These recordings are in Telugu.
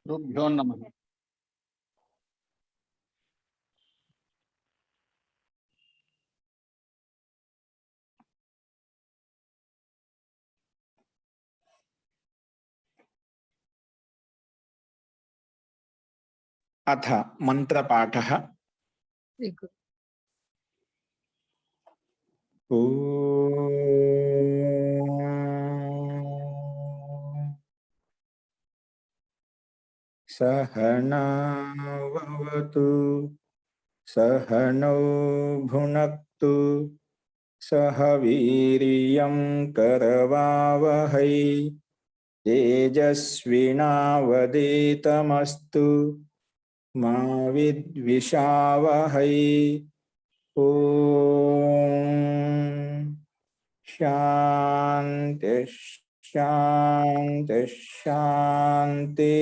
गुरुभ्यो नमः। अथ मंत्रपाठः। सहनाववतु सहनौ भुनक्तु सह वीर्यं करवावहै तेजस्विनावधीतमस्तु मा विद्विषावहै। ओम शांति शांति शांति।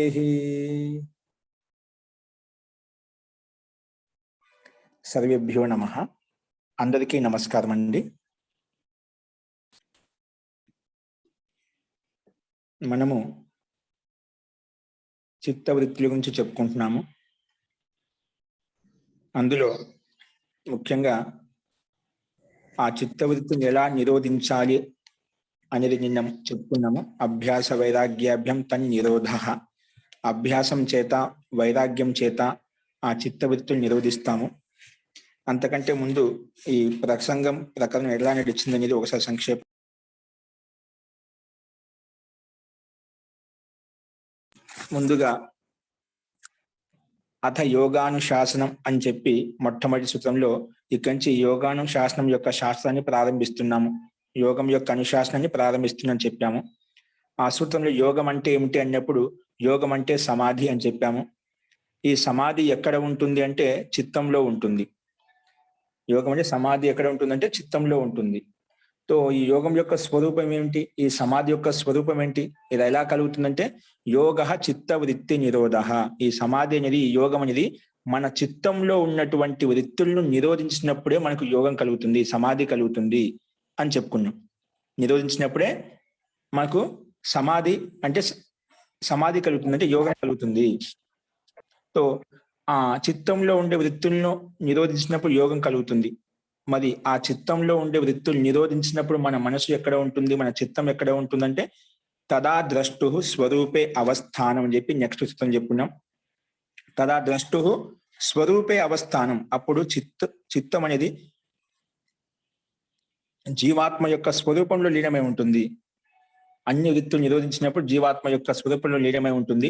सर्वेभ्यो नमः। अंदरिकी नमस्कारम अंडी। మనము చిత్తవృత్తుల గురించి చెప్పుకుంటున్నాము. అందులో ముఖ్యంగా ఆ చిత్తవృత్తిని ఎలా నిరోధించాలి అనేది నిన్న చెప్పుకున్నాము. అభ్యాస వైరాగ్యాభ్యం తన్నిరోధః. అభ్యాసం చేత వైరాగ్యం చేత ఆ చిత్తవృత్తిని నిరోధిస్తాము. అంతకంటే ముందు ఈ ప్రకరణం ఎలా నడిచిందనేది ఒకసారి సంక్షేపం. ముందుగా అథ యోగానుశాసనం అని చెప్పి మొట్టమొదటి సూత్రంలో ఇక్కడి నుంచి యోగానుశాసనం యొక్క శాస్త్రాన్ని ప్రారంభిస్తున్నాము. యోగం యొక్క అనుశాసనాన్ని ప్రారంభిస్తున్నామని చెప్పాము. ఆ సూత్రంలో యోగం అంటే ఏమిటి అన్నప్పుడు యోగం అంటే సమాధి అని చెప్పాము. ఈ సమాధి ఎక్కడ ఉంటుంది అంటే చిత్తంలో ఉంటుంది. యోగం అంటే సమాధి ఎక్కడ ఉంటుందంటే చిత్తంలో ఉంటుంది. తో ఈ యోగం యొక్క స్వరూపం ఏమిటి, ఈ సమాధి యొక్క స్వరూపం ఏంటి, ఇది ఎలా కలుగుతుందంటే యోగః చిత్తవృత్తి నిరోధః. ఈ సమాధి అనేది, ఈ యోగం అనేది మన చిత్తంలో ఉన్నటువంటి వృత్తులను నిరోధించినప్పుడే మనకు యోగం కలుగుతుంది, సమాధి కలుగుతుంది అని చెప్పుకున్నాం. నిరోధించినప్పుడే మనకు సమాధి అంటే సమాధి కలుగుతుంది, అంటే యోగం కలుగుతుంది. తో ఆ చిత్తంలో ఉండే వృత్తులను నిరోధించినప్పుడు యోగం కలుగుతుంది. మరి ఆ చిత్తంలో ఉండే వృత్తులు నిరోధించినప్పుడు మన మనసు ఎక్కడ ఉంటుంది, మన చిత్తం ఎక్కడ ఉంటుందంటే తదా ద్రష్టు స్వరూపే అవస్థానం అని చెప్పి నెక్స్ట్ చిత్తం చెప్పుకున్నాం. తదా ద్రష్టు స్వరూపే అవస్థానం. అప్పుడు చిత్తం అనేది జీవాత్మ యొక్క స్వరూపంలో లీనమై ఉంటుంది. అన్ని వృత్తులు నిరోధించినప్పుడు జీవాత్మ యొక్క స్వరూపంలో లీనమై ఉంటుంది.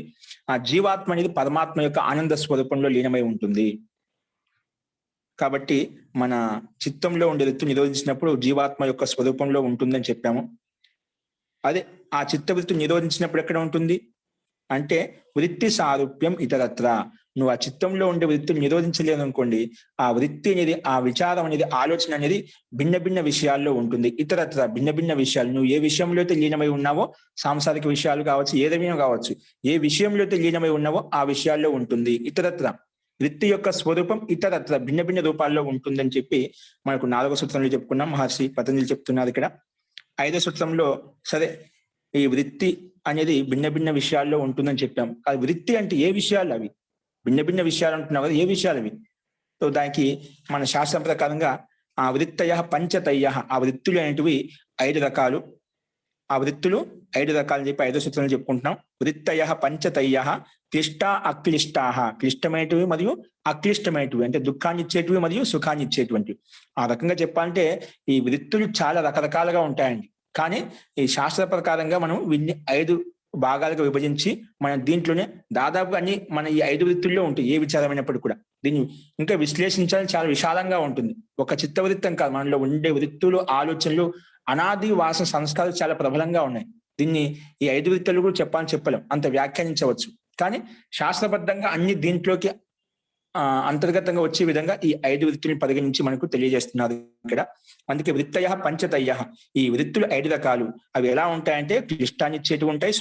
ఆ జీవాత్మ అనేది పరమాత్మ యొక్క ఆనంద స్వరూపంలో లీనమై ఉంటుంది. కాబట్టి మన చిత్తంలో ఉండే వృత్తి నిరోధించినప్పుడు జీవాత్మ యొక్క స్వరూపంలో ఉంటుందని చెప్పాము. అదే ఆ చిత్తవృత్తి నిరోధించినప్పుడు ఎక్కడ ఉంటుంది అంటే వృత్తి సారూప్యం ఇతరత్ర. నువ్వు ఆ చిత్తంలో ఉండే వృత్తిని నిరోధించలేదు అనుకోండి, ఆ వృత్తి అనేది, ఆ విచారం అనేది, ఆలోచన అనేది భిన్న భిన్న విషయాల్లో ఉంటుంది. ఇతరత్ర భిన్న భిన్న విషయాలు, నువ్వు ఏ విషయంలో అయితే లీనమై ఉన్నావో, సాంసారిక విషయాలు కావచ్చు, ఏదైనా కావచ్చు, ఏ విషయంలో అయితే లీనమై ఉన్నావో ఆ విషయాల్లో ఉంటుంది. ఇతరత్ర వృత్తి యొక్క స్వరూపం ఇతరత్ర భిన్న భిన్న రూపాల్లో ఉంటుందని చెప్పి మనకు 4వ సూత్రంలో చెప్పుకున్నాం. మహర్షి పతంజలి చెప్తున్నారు ఇక్కడ. 5వ సూత్రంలో సరే ఈ వృత్తి అనేది భిన్న భిన్న విషయాల్లో ఉంటుందని చెప్పాం. అది వృత్తి అంటే ఏ విషయాలు, అవి భిన్న భిన్న విషయాలు అంటున్నావు కదా, ఏ విషయాలు అవి? సో దానికి మన శాస్త్రం ప్రకారంగా ఆ వృత్తయ పంచతయ్య, ఆ వృత్తులు అనేటివి 5 రకాలు. ఆ వృత్తులు 5 రకాలు అని చెప్పి 5వ సూత్రంలో చెప్పుకుంటున్నాం. వృత్తయ పంచతయ్య క్లిష్ట అక్లిష్టా. క్లిష్టమైనటివి మరియు అక్లిష్టమైనటివి, అంటే దుఃఖాన్ని ఇచ్చేటివి మరియు సుఖాన్ని ఇచ్చేటువంటివి. ఆ రకంగా చెప్పాలంటే ఈ వృత్తులు చాలా రకరకాలుగా ఉంటాయండి. కానీ ఈ శాస్త్ర ప్రకారంగా మనం వీటిని 5 భాగాలుగా విభజించి మనం దీంట్లోనే దాదాపుగా అన్ని మన ఈ 5 వృత్తుల్లో ఉంటాయి. ఏ విచారమైనప్పటికీ కూడా దీన్ని ఇంకా విశ్లేషించాలని చాలా విశాలంగా ఉంటుంది. ఒక చిత్తవృత్తం కాదు, మనలో ఉండే వృత్తులు, ఆలోచనలు, అనాది వాసన సంస్కారాలు చాలా ప్రబలంగా ఉన్నాయి. దీన్ని ఈ 5 వృత్తులు కూడా చెప్పలేం, అంత వ్యాఖ్యానించవచ్చు. కానీ శాస్త్రబద్ధంగా అన్ని దీంట్లోకి అంతర్గతంగా వచ్చే విధంగా ఈ 5 వృత్తులను పరిగణించి మనకు తెలియజేస్తున్నారు ఇక్కడ. అందుకే వృత్తయ పంచతయ్య, ఈ వృత్తులు 5 రకాలు. అవి ఎలా ఉంటాయంటే క్లిష్టాన్ని ఇచ్చేటివి ఉంటాయి,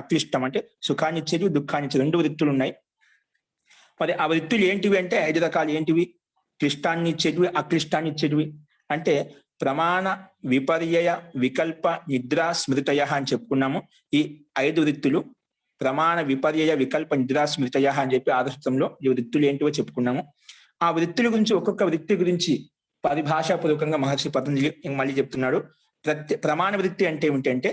అక్లిష్టం అంటే సుఖాన్ని ఇచ్చేటివి, దుఃఖాన్ని ఇచ్చేవి, 2 వృత్తులు ఉన్నాయి. మరి ఆ వృత్తులు ఏంటివి అంటే 5 రకాలు ఏంటివి? క్లిష్టాన్ని ఇచ్చేటివి, అక్లిష్టాన్ని ఇచ్చేటివి అంటే ప్రమాణ విపర్యయ వికల్ప నిద్ర స్మృతయ అని చెప్పుకున్నాము. ఈ 5 వృత్తులు ప్రమాణ విపర్యయ వికల్ప నిద్రా స్మృతయ అని చెప్పి ఆదర్శంలో ఈ వృత్తులు ఏంటివో చెప్పుకున్నాము. ఆ వృత్తుల గురించి ఒక్కొక్క వృత్తి గురించి పరిభాషాపూర్వకంగా మహర్షి పతంజలి మళ్ళీ చెప్తున్నాడు. ప్రమాణ వృత్తి అంటే ఏమిటంటే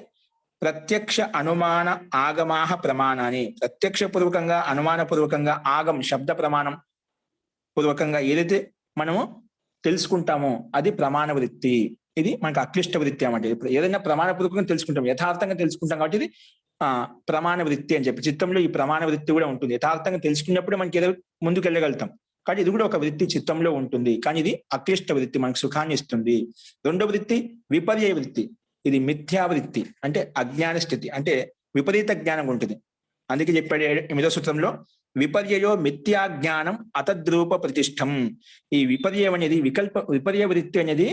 ప్రత్యక్ష అనుమాన ఆగమాహ ప్రమాణాన్ని, ప్రత్యక్ష పూర్వకంగా అనుమాన పూర్వకంగా ఆగం శబ్ద ప్రమాణం పూర్వకంగా ఏదైతే మనము తెలుసుకుంటామో అది ప్రమాణ వృత్తి. ఇది మనకు అక్లిష్ట వృత్తి అన్నమాట. ఇప్పుడు ఏదైనా ప్రమాణపూర్వకంగా తెలుసుకుంటాం, యథార్థంగా తెలుసుకుంటాం కాబట్టి ఇది ప్రమాణ వృత్తి అని చెప్పి. చిత్తంలో ఈ ప్రమాణ వృత్తి కూడా ఉంటుంది. యథార్థంగా తెలుసుకున్నప్పుడే మనకి ఏదో ముందుకు వెళ్ళగలుగుతాం. కానీ ఇది కూడా ఒక వృత్తి చిత్తంలో ఉంటుంది. కానీ ఇది అక్లిష్ట వృత్తి, మనకు సుఖాన్ని ఇస్తుంది. రెండో వృత్తి విపర్యయ వృత్తి. ఇది మిథ్యా వృత్తి, అంటే అజ్ఞాన స్థితి, అంటే విపరీత జ్ఞానం ఉంటుంది. అందుకే చెప్పాడు 8వ సూత్రంలో విపర్యయో మిథ్యా జ్ఞానం అతద్రూప ప్రతిష్టం. ఈ విపర్యయం అనేది విపర్య వృత్తి అనేది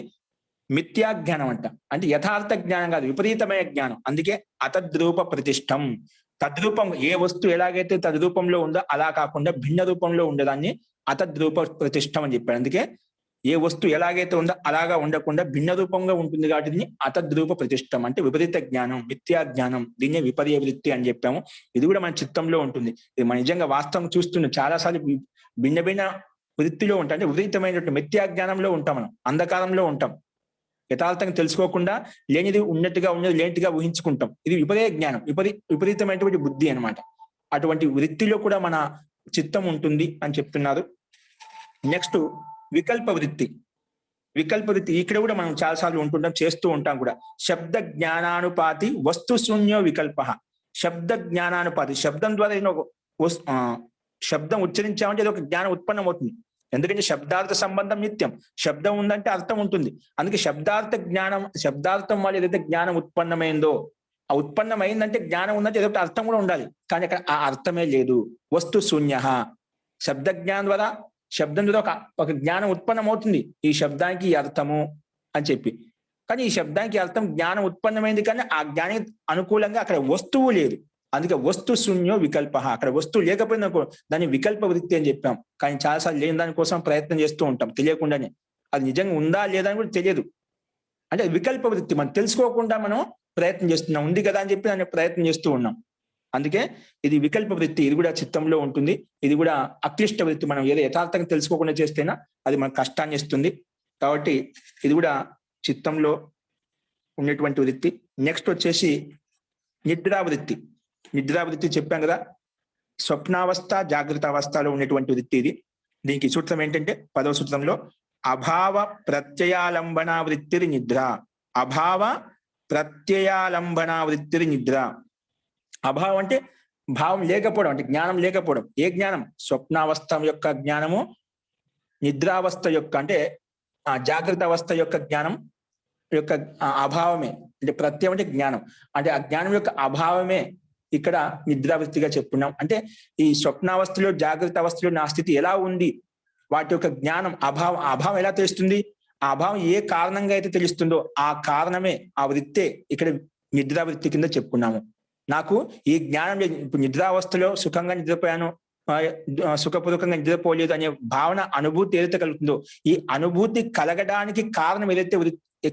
మిథ్యా జ్ఞానం అంట, అంటే యథార్థ జ్ఞానం కాదు, విపరీతమైన జ్ఞానం. అందుకే అతద్రూప ప్రతిష్టం. తద్రూపం ఏ వస్తువు ఎలాగైతే తద్రూపంలో ఉందో అలా కాకుండా భిన్న రూపంలో ఉండేదాన్ని అతద్రూప ప్రతిష్టం అని చెప్పాడు. అందుకే ఏ వస్తువు ఎలాగైతే ఉందో అలాగా ఉండకుండా భిన్న రూపంగా ఉంటుంది కాబట్టి అతద్రూప ప్రతిష్టం, అంటే విపరీత జ్ఞానం, మిథ్యా జ్ఞానం. దీన్నే విపర్య వృత్తి అని చెప్పాము. ఇది కూడా మన చిత్తంలో ఉంటుంది. ఇది మన నిజంగా వాస్తవం చూస్తున్న చాలాసార్లు భిన్న భిన్న వృత్తిలో ఉంటాం, అంటే విపరీతమైనటువంటి మిథ్యా జ్ఞానంలో ఉంటాం, మనం అంధకారంలో ఉంటాం. యథార్థంగా తెలుసుకోకుండా లేనిది ఉన్నట్టుగా ఉన్నది లేనిట్టుగా ఊహించుకుంటాం. ఇది విపరీత జ్ఞానం, విపరీతమైనటువంటి బుద్ధి అనమాట. అటువంటి వృత్తిలో కూడా మన చిత్తం ఉంటుంది అని చెప్తున్నారు. నెక్స్ట్ వికల్ప వృత్తి. వికల్ప వృత్తి ఇక్కడ కూడా మనం చాలాసార్లు ఉంటుంటాం, చేస్తూ ఉంటాం కూడా. శబ్ద జ్ఞానానుపాతి వస్తు శూన్యో వికల్ప. శబ్ద జ్ఞానానుపాతి, శబ్దం ద్వారా ఏదైనా ఒక శబ్దం ఉచ్చరించామంటే అది ఒక జ్ఞానం ఉత్పన్నం అవుతుంది. ఎందుకంటే శబ్దార్థ సంబంధం నిత్యం, శబ్దం ఉందంటే అర్థం ఉంటుంది. అందుకే శబ్దార్థ జ్ఞానం, శబ్దార్థం వల్ల ఏదైతే జ్ఞానం ఉత్పన్నమైందో, ఆ ఉత్పన్నమైందంటే జ్ఞానం ఉందంటే ఏదో అర్థం కూడా ఉండాలి, కానీ అక్కడ ఆ అర్థమే లేదు. వస్తు శూన్య. శబ్ద జ్ఞానం ద్వారా, శబ్దం ద్వారా ఒక జ్ఞానం ఉత్పన్నం అవుతుంది, ఈ శబ్దానికి ఈ అర్థము అని చెప్పి. కానీ ఈ శబ్దానికి అర్థం జ్ఞానం ఉత్పన్నమైంది, కానీ ఆ జ్ఞానానికి అనుకూలంగా అక్కడ వస్తువు లేదు. అందుకే వస్తు శూన్యో వికల్ప. అక్కడ వస్తువు లేకపోయినా దాన్ని వికల్ప వృత్తి అని చెప్పాం. కానీ చాలాసార్లు లేని దానికోసం ప్రయత్నం చేస్తూ ఉంటాం తెలియకుండానే. అది నిజంగా ఉందా లేదా అని కూడా తెలియదు, అంటే వికల్ప వృత్తి. మనం తెలుసుకోకుండా మనం ప్రయత్నం చేస్తున్నాం, ఉంది కదా అని చెప్పి దాన్ని ప్రయత్నం చేస్తూ ఉన్నాం. అందుకే ఇది వికల్ప వృత్తి. ఇది కూడా చిత్తంలో ఉంటుంది. ఇది కూడా అక్లిష్ట వృత్తి. మనం ఏదో యథార్థంగా తెలుసుకోకుండా చేస్తేనా అది మనకు కష్టాన్ని ఇస్తుంది. కాబట్టి ఇది కూడా చిత్తంలో ఉన్నటువంటి వృత్తి. నెక్స్ట్ వచ్చేసి నిద్రావృత్తి. నిద్రావృత్తి చెప్పాం కదా, స్వప్నావస్థ జాగ్రత్త అవస్థలో ఉన్నటువంటి వృత్తి ఇది. దీనికి సూత్రం ఏంటంటే 10వ సూత్రంలో అభావ ప్రత్యయాలంబనా వృత్తిరి నిద్ర. అభావ ప్రత్యయాలంబనా వృత్తిరి నిద్ర. అభావం అంటే భావం లేకపోవడం, అంటే జ్ఞానం లేకపోవడం. ఏ జ్ఞానం? స్వప్నావస్థ యొక్క జ్ఞానము, నిద్రావస్థ యొక్క అంటే జాగ్రత్త అవస్థ యొక్క జ్ఞానం యొక్క అభావమే. అంటే ప్రత్యయం అంటే జ్ఞానం, అంటే ఆ జ్ఞానం యొక్క అభావమే ఇక్కడ నిద్రావృత్తిగా చెప్పుకున్నాం. అంటే ఈ స్వప్నావస్థలో జాగ్రత్త అవస్థలో నా స్థితి ఎలా ఉంది, వాటి యొక్క జ్ఞానం అభావం ఎలా తెలుస్తుంది? ఆ అభావం ఏ కారణంగా అయితే తెలుస్తుందో ఆ కారణమే, ఆ వృత్తే ఇక్కడ నిద్రావృత్తి కింద చెప్పుకున్నాము. నాకు ఈ జ్ఞానం లేదు, ఇప్పుడు నిద్రావస్థలో సుఖంగా నిద్రపోయాను, సుఖపూర్వకంగా నిద్రపోలేదు అనే భావన, అనుభూతి ఏదైతే కలుగుతుందో, ఈ అనుభూతి కలగడానికి కారణం ఏదైతే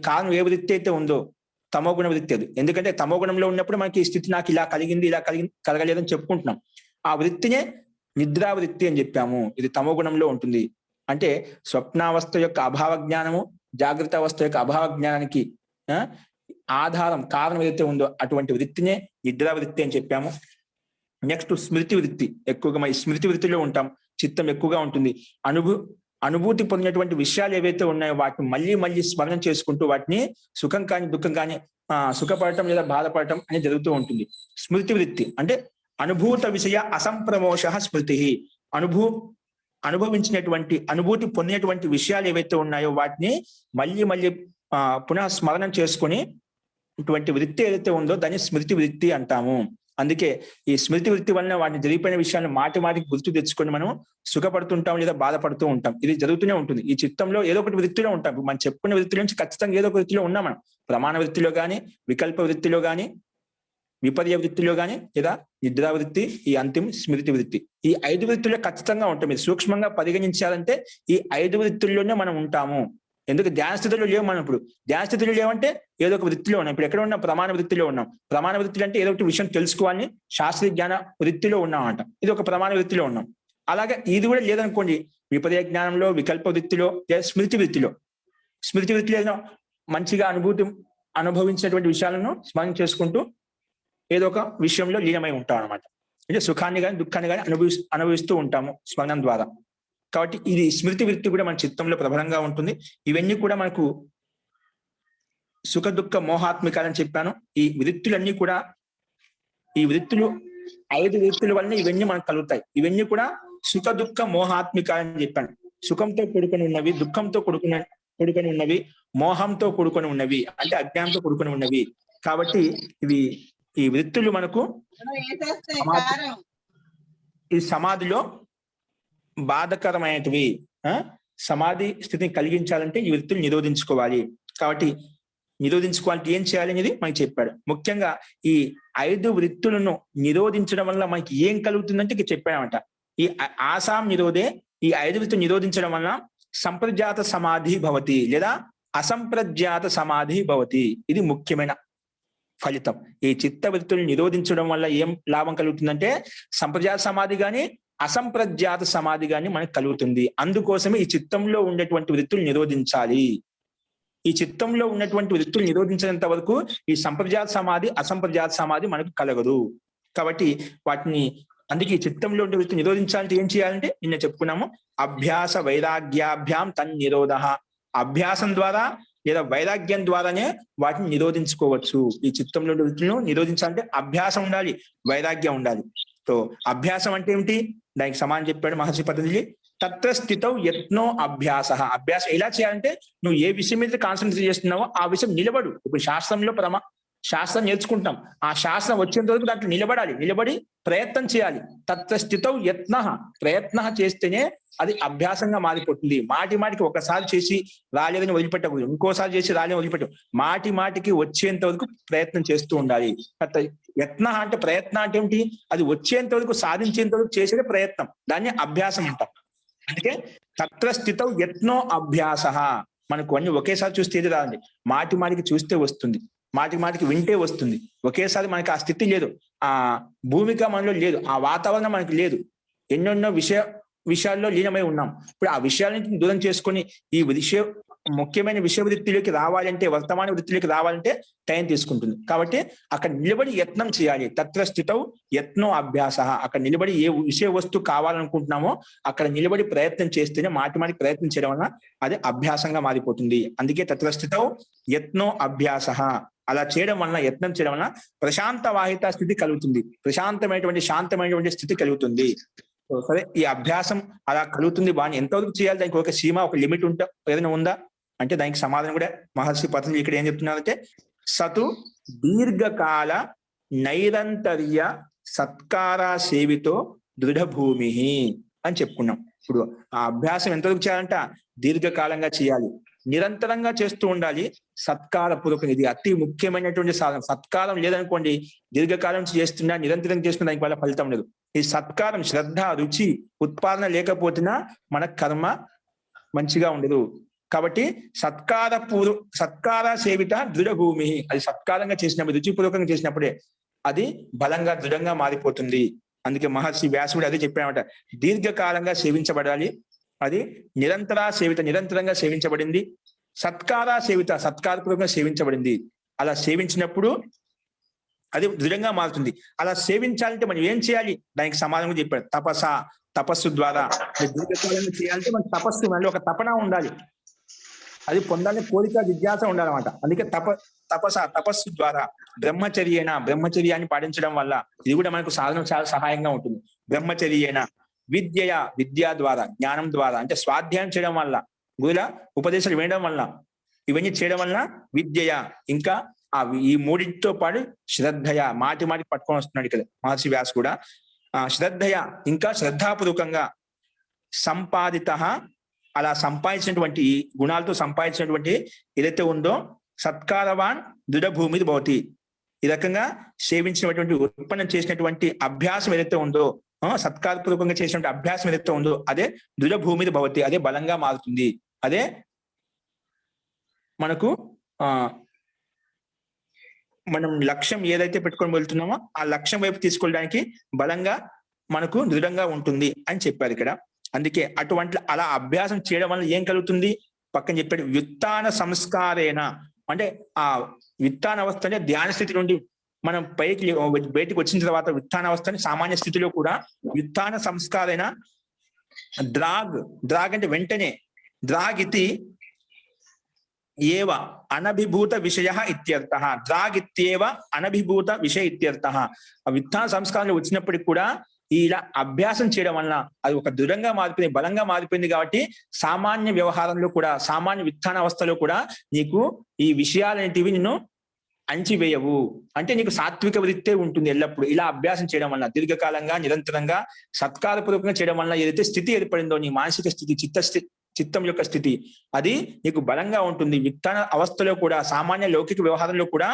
కారణం ఏ వృత్తి అయితే ఉందో తమోగుణ వృత్తి అది. ఎందుకంటే తమోగుణంలో ఉన్నప్పుడు మనకి ఈ స్థితి నాకు ఇలా కలిగింది కలగలేదని చెప్పుకుంటున్నాం. ఆ వృత్తినే నిద్రావృత్తి అని చెప్పాము. ఇది తమోగుణంలో ఉంటుంది. అంటే స్వప్నావస్థ యొక్క అభావ జ్ఞానము, జాగ్రత్త అవస్థ యొక్క అభావ జ్ఞానానికి ఆధారం, కారణం ఏదైతే ఉందో అటువంటి వృత్తినే నిద్రావృత్తి అని చెప్పాము. నెక్స్ట్ స్మృతి వృత్తి. ఎక్కువగా మన స్మృతి వృత్తిలో ఉంటాం, చిత్తం ఎక్కువగా ఉంటుంది. అనుభూతి పొందినటువంటి విషయాలు ఏవైతే ఉన్నాయో వాటిని మళ్ళీ మళ్ళీ స్మరణ చేసుకుంటూ వాటిని సుఖం కానీ దుఃఖం కానీ సుఖపడటం లేదా బాధపడటం అనేది జరుగుతూ ఉంటుంది. స్మృతి వృత్తి అంటే అనుభూత విషయ అసంప్రమోష స్మృతి. అనుభవించినటువంటి, అనుభూతి పొందినటువంటి విషయాలు ఏవైతే ఉన్నాయో వాటిని మళ్ళీ మళ్ళీ పునః స్మరణం చేసుకుని ఇటువంటి వృత్తి ఏదైతే ఉందో దాన్ని స్మృతి వృత్తి అంటాము. అందుకే ఈ స్మృతి వృత్తి వలన వాటిని జరిగిపోయిన విషయాలను మాటికి గుర్తు తెచ్చుకొని మనం సుఖపడుతుంటాం లేదా బాధపడుతూ ఉంటాం. ఇది జరుగుతూనే ఉంటుంది. ఈ చిత్తంలో ఏదో ఒకటి వృత్తిలో ఉంటాం. మనం చెప్పుకున్న వృత్తి నుంచి ఖచ్చితంగా ఏదో ఒక వృత్తిలో ఉన్నాం మనం. ప్రమాణ వృత్తిలో కానీ, వికల్ప వృత్తిలో కానీ, విపర్య వృత్తిలో కానీ, లేదా నిద్రావృత్తి, ఈ అంతిమ స్మృతి వృత్తి. ఈ 5 వృత్తుల్లో ఖచ్చితంగా ఉంటాం. మీరు సూక్ష్మంగా పరిగణించాలంటే ఈ 5 వృత్తుల్లోనే మనం ఉంటాము. ఎందుకు ధ్యాన స్థితిలో లేవు మనం ఇప్పుడు. ధ్యాన స్థితిలో లేవంటే ఏదో ఒక వృత్తిలో ఉన్నాం. ఇప్పుడు ఎక్కడ ఉన్నాం? ప్రమాణ వృత్తిలో ఉన్నాం. ప్రమాణ వృత్తిలో అంటే ఏదో ఒకటి విషయం తెలుసుకోవాలని శాస్త్రీయ జ్ఞాన వృత్తిలో ఉన్నామంట. ఇది ఒక ప్రమాణ వృత్తిలో ఉన్నాం. అలాగే ఇది కూడా లేదనుకోండి, విపర్య జ్ఞానంలో, వికల్ప వృత్తిలో, లేదా స్మృతి వృత్తిలో. స్మృతి వృత్తిలో ఏదో మంచిగా అనుభవించినటువంటి విషయాలను స్మరణ చేసుకుంటూ ఏదో ఒక విషయంలో లీనమై ఉంటాం అనమాట. అంటే సుఖాన్ని కానీ దుఃఖాన్ని కానీ అనుభవిస్తూ ఉంటాము స్మరణం ద్వారా. కాబట్టి ఇది స్మృతి వృత్తి కూడా మన చిత్తంలో ప్రబలంగా ఉంటుంది. ఇవన్నీ కూడా మనకు సుఖ దుఃఖ మోహాత్మికాలని చెప్పాను. ఈ వృత్తులన్నీ కూడా, ఈ వృత్తులు 5 వృత్తుల వల్ల ఇవన్నీ మనకు కలుగుతాయి. ఇవన్నీ కూడా సుఖ దుఃఖ మోహాత్మికాలని చెప్పాను. సుఖంతో కూడుకొని ఉన్నవి, దుఃఖంతో కూడుకొని ఉన్నవి, మోహంతో కూడుకొని ఉన్నవి, అంటే అజ్ఞానంతో కూడుకొని ఉన్నవి. కాబట్టి ఇవి ఈ వృత్తులు మనకు ఈ సమాధిలో బాధకరమైనటివి. సమాధి స్థితిని కలిగించాలంటే ఈ వృత్తులు నిరోధించుకోవాలి. కాబట్టి నిరోధించుకోవాలంటే ఏం చేయాలి అనేది మనకి చెప్పాడు. ముఖ్యంగా ఈ 5 వృత్తులను నిరోధించడం వల్ల మనకి ఏం కలుగుతుందంటే ఇక చెప్పాడనమాట. ఈ ఆసాం నిరోధే, ఈ 5 వృత్తులు నిరోధించడం వల్ల సంప్రజాత సమాధి భవతి లేదా అసంప్రజ్ఞాత సమాధి భవతి. ఇది ముఖ్యమైన ఫలితం. ఈ చిత్త వృత్తులను నిరోధించడం వల్ల ఏం లాభం కలుగుతుందంటే సంప్రజాత సమాధి గాని అసంప్రజ్ఞాత సమాధి గాని మనకు కలుగుతుంది. అందుకోసమే ఈ చిత్తంలో ఉండేటువంటి వృత్తులు నిరోధించాలి. ఈ చిత్తంలో ఉన్నటువంటి వృత్తులు నిరోధించినంత వరకు ఈ సంప్రజాత సమాధి అసంప్రజాత సమాధి మనకు కలగదు. కాబట్టి వాటిని, అందుకే ఈ చిత్తంలో ఉండే వృత్తులు నిరోధించాలంటే ఏం చేయాలంటే నిన్న చెప్పుకున్నాము, అభ్యాస వైరాగ్యాభ్యాం తన్ నిరోధ. అభ్యాసం ద్వారా లేదా వైరాగ్యం ద్వారానే వాటిని నిరోధించుకోవచ్చు. ఈ చిత్తంలో ఉండే వృత్తులను నిరోధించాలంటే అభ్యాసం ఉండాలి, వైరాగ్యం ఉండాలి. సో అభ్యాసం అంటే ఏమిటి? దానికి సమానం చెప్పాడు మహర్షి పతంజలి. తత్ర స్థితౌ యత్నో అభ్యాస. అభ్యాసం ఎలా చేయాలంటే నువ్వు ఏ విషయం మీద కాన్సన్ట్రేట్ చేస్తున్నావో ఆ విషయం నిలబడు. ఇప్పుడు శాస్త్రంలో శాస్త్రం నేర్చుకుంటాం, ఆ శాస్త్రం వచ్చేంత వరకు దాంట్లో నిలబడి ప్రయత్నం చేయాలి. తత్ర స్థితౌ యత్న, ప్రయత్న చేస్తేనే అది అభ్యాసంగా మారిపోతుంది. మాటికి ఒకసారి చేసి రాలేదని వదిలిపెట్టకూడదు, ఇంకోసారి చేసి రాలేదని వదిలిపెట్టు. మాటికి వచ్చేంత వరకు ప్రయత్నం చేస్తూ ఉండాలి. యత్న అంటే ప్రయత్నం అంటే ఏమిటి? అది వచ్చేంత వరకు, సాధించేంత వరకు చేసేదే ప్రయత్నం. దాన్ని అభ్యాసం అంటాం. అందుకే తత్ర స్థితౌ యత్నో అభ్యాస. మనకు అన్ని ఒకేసారి చూస్తే ఏది రాదండి, మాటికి చూస్తే వస్తుంది, మాటికి వింటే వస్తుంది. ఒకేసారి మనకి ఆ స్థితి లేదు, ఆ భూమిక మనలో లేదు, ఆ వాతావరణం మనకి లేదు. ఎన్నెన్నో విషయాల్లో లీనమై ఉన్నాం. ఇప్పుడు ఆ విషయాలని దూరం చేసుకొని ఈ ముఖ్యమైన విషయ వృత్తిలోకి రావాలంటే, వర్తమాన వృత్తిలోకి రావాలంటే టైం తీసుకుంటుంది. కాబట్టి అక్కడ నిలబడి యత్నం చేయాలి. తత్ర స్థితౌ యత్నో అభ్యాస. అక్కడ నిలబడి ఏ విషయ వస్తువు కావాలనుకుంటున్నామో అక్కడ నిలబడి ప్రయత్నం చేస్తేనే, మాటికి ప్రయత్నం చేయడం వలన అది అభ్యాసంగా మారిపోతుంది. అందుకే తత్ర స్థితౌ యత్నో అభ్యాస. అలా చేయడం వలన, యత్నం చేయడం వలన ప్రశాంత వాహిత స్థితి కలుగుతుంది. ప్రశాంతమైనటువంటి శాంతమైనటువంటి స్థితి కలుగుతుంది. సరే, ఈ అభ్యాసం అలా కలుగుతుంది బాగా. ఎంతవరకు చేయాలి? దానికి ఒక సీమ, ఒక లిమిట్ ఏదైనా ఉందా అంటే దానికి సమాధానం కూడా మహర్షి పతంజలి ఇక్కడ ఏం చెప్తున్నారంటే, సతు దీర్ఘకాల నైరంతర్య సత్కార సేవితో దృఢభూమి అని చెప్పుకున్నాం. ఇప్పుడు ఆ అభ్యాసం ఎంతవరకు చేయాలంట? దీర్ఘకాలంగా చేయాలి, నిరంతరంగా చేస్తూ ఉండాలి, సత్కార పూర్వకం. ఇది అతి ముఖ్యమైనటువంటి సాధన. సత్కారం లేదనుకోండి, దీర్ఘకాలం చేస్తున్నా, నిరంతరం చేస్తున్నా, దానికి వల్ల ఫలితం లేదు. ఈ సత్కారం, శ్రద్ధ, రుచి, ఉత్పాదన లేకపోతున్నా మన కర్మ మంచిగా ఉండదు. కాబట్టి సత్కార సేవిత దృఢభూమి. అది సత్కారంగా చేసినప్పుడు, రుచిపూర్వకంగా చేసినప్పుడే అది బలంగా, దృఢంగా మారిపోతుంది. అందుకే మహర్షి వ్యాసుడు అదే చెప్పాడన్నమాట, దీర్ఘకాలంగా సేవించబడాలి, అది నిరంతరంగా సేవించబడింది. సత్కార సేవిత, సత్కారపూర్వకంగా సేవించబడింది. అలా సేవించినప్పుడు అది దృఢంగా మారుతుంది. అలా సేవించాలంటే మనం ఏం చేయాలి? దానికి సమాధానం చెప్పాడు, తపస్సు ద్వారా. దీర్ఘకాలంగా చేయాలంటే మన తపస్సు, మళ్ళీ ఒక తపన ఉండాలి, అది పొందాలని కోరిక, జిజ్ఞాస ఉండాలన్నమాట. అందుకే తపస్సు ద్వారా. బ్రహ్మచర్యాన్ని పాటించడం వల్ల ఇది కూడా మనకు సాధన చాలా సహాయంగా ఉంటుంది. బ్రహ్మచర్యేణ విద్య ద్వారా, జ్ఞానం ద్వారా, అంటే స్వాధ్యాయం చేయడం వల్ల, గురుల ఉపదేశాలు వినడం వల్ల, ఇవన్నీ చేయడం వల్ల విద్యయ, ఇంకా ఈ మూడింటితో పాటు శ్రద్ధయ, మాటికి పట్టుకొని వస్తున్నాడు ఇక్కడ మహర్షి వ్యాస్ కూడా. శ్రద్ధయ, ఇంకా శ్రద్ధాపూర్వకంగా సంపాదిత, అలా సంపాదించినటువంటి గుణాలతో సంపాదించినటువంటి ఏదైతే ఉందో సత్కారవాన్ దృఢభూమి భవతి. ఈ రకంగా సేవించినటువంటి, ఉత్పన్నం చేసినటువంటి అభ్యాసం ఏదైతే ఉందో, సత్కారపూర్వకంగా చేసినటువంటి అభ్యాసం ఏదైతే ఉందో అదే దృఢభూమి భవతి, అదే బలంగా మారుతుంది. అదే మనకు మనం లక్ష్యం ఏదైతే పెట్టుకొని వెళ్తున్నామో ఆ లక్ష్యం వైపు తీసుకెళ్ళడానికి బలంగా మనకు దృఢంగా ఉంటుంది అని చెప్పారు ఇక్కడ. అందుకే అటువంటి అలా అభ్యాసం చేయడం వల్ల ఏం కలుగుతుంది, పక్కన చెప్పాడు వ్యుత్థాన సంస్కారేణ, అంటే ఆ వ్యుత్థాన అవస్థ అంటే ధ్యాన స్థితి నుండి మనం బయటికి వచ్చిన తర్వాత వ్యుత్థాన అవస్థని సామాన్య స్థితిలో కూడా వ్యుత్థాన సంస్కారైన ద్రాగ్ అంటే వెంటనే ద్రాగ్ ఇది ఏవ అనభిభూత విషయ ఇత్యర్థ, ద్రాగ్ ఇత్యేవ అనభిభూత విషయ ఇత్యర్థ. ఆ వ్యుత్థాన సంస్కారంలో వచ్చినప్పటికి కూడా ఇలా అభ్యాసం చేయడం వలన అది ఒక దృఢంగా మారిపోయింది, బలంగా మారిపోయింది. కాబట్టి సామాన్య వ్యవహారంలో కూడా, సామాన్య వ్యుత్థాన అవస్థలో కూడా నీకు ఈ విషయాలనేటివి నిన్ను అణిచివేయవు. అంటే నీకు సాత్విక వృత్తే ఉంటుంది ఎల్లప్పుడు. ఇలా అభ్యాసం చేయడం వల్ల దీర్ఘకాలంగా నిరంతరంగా సత్కారపూర్వకంగా చేయడం వల్ల ఏదైతే స్థితి ఏర్పడిందో నీ మానసిక స్థితి, చిత్తం యొక్క స్థితి, అది నీకు బలంగా ఉంటుంది. వ్యుత్థాన అవస్థలో కూడా, సామాన్య లౌకిక వ్యవహారంలో కూడా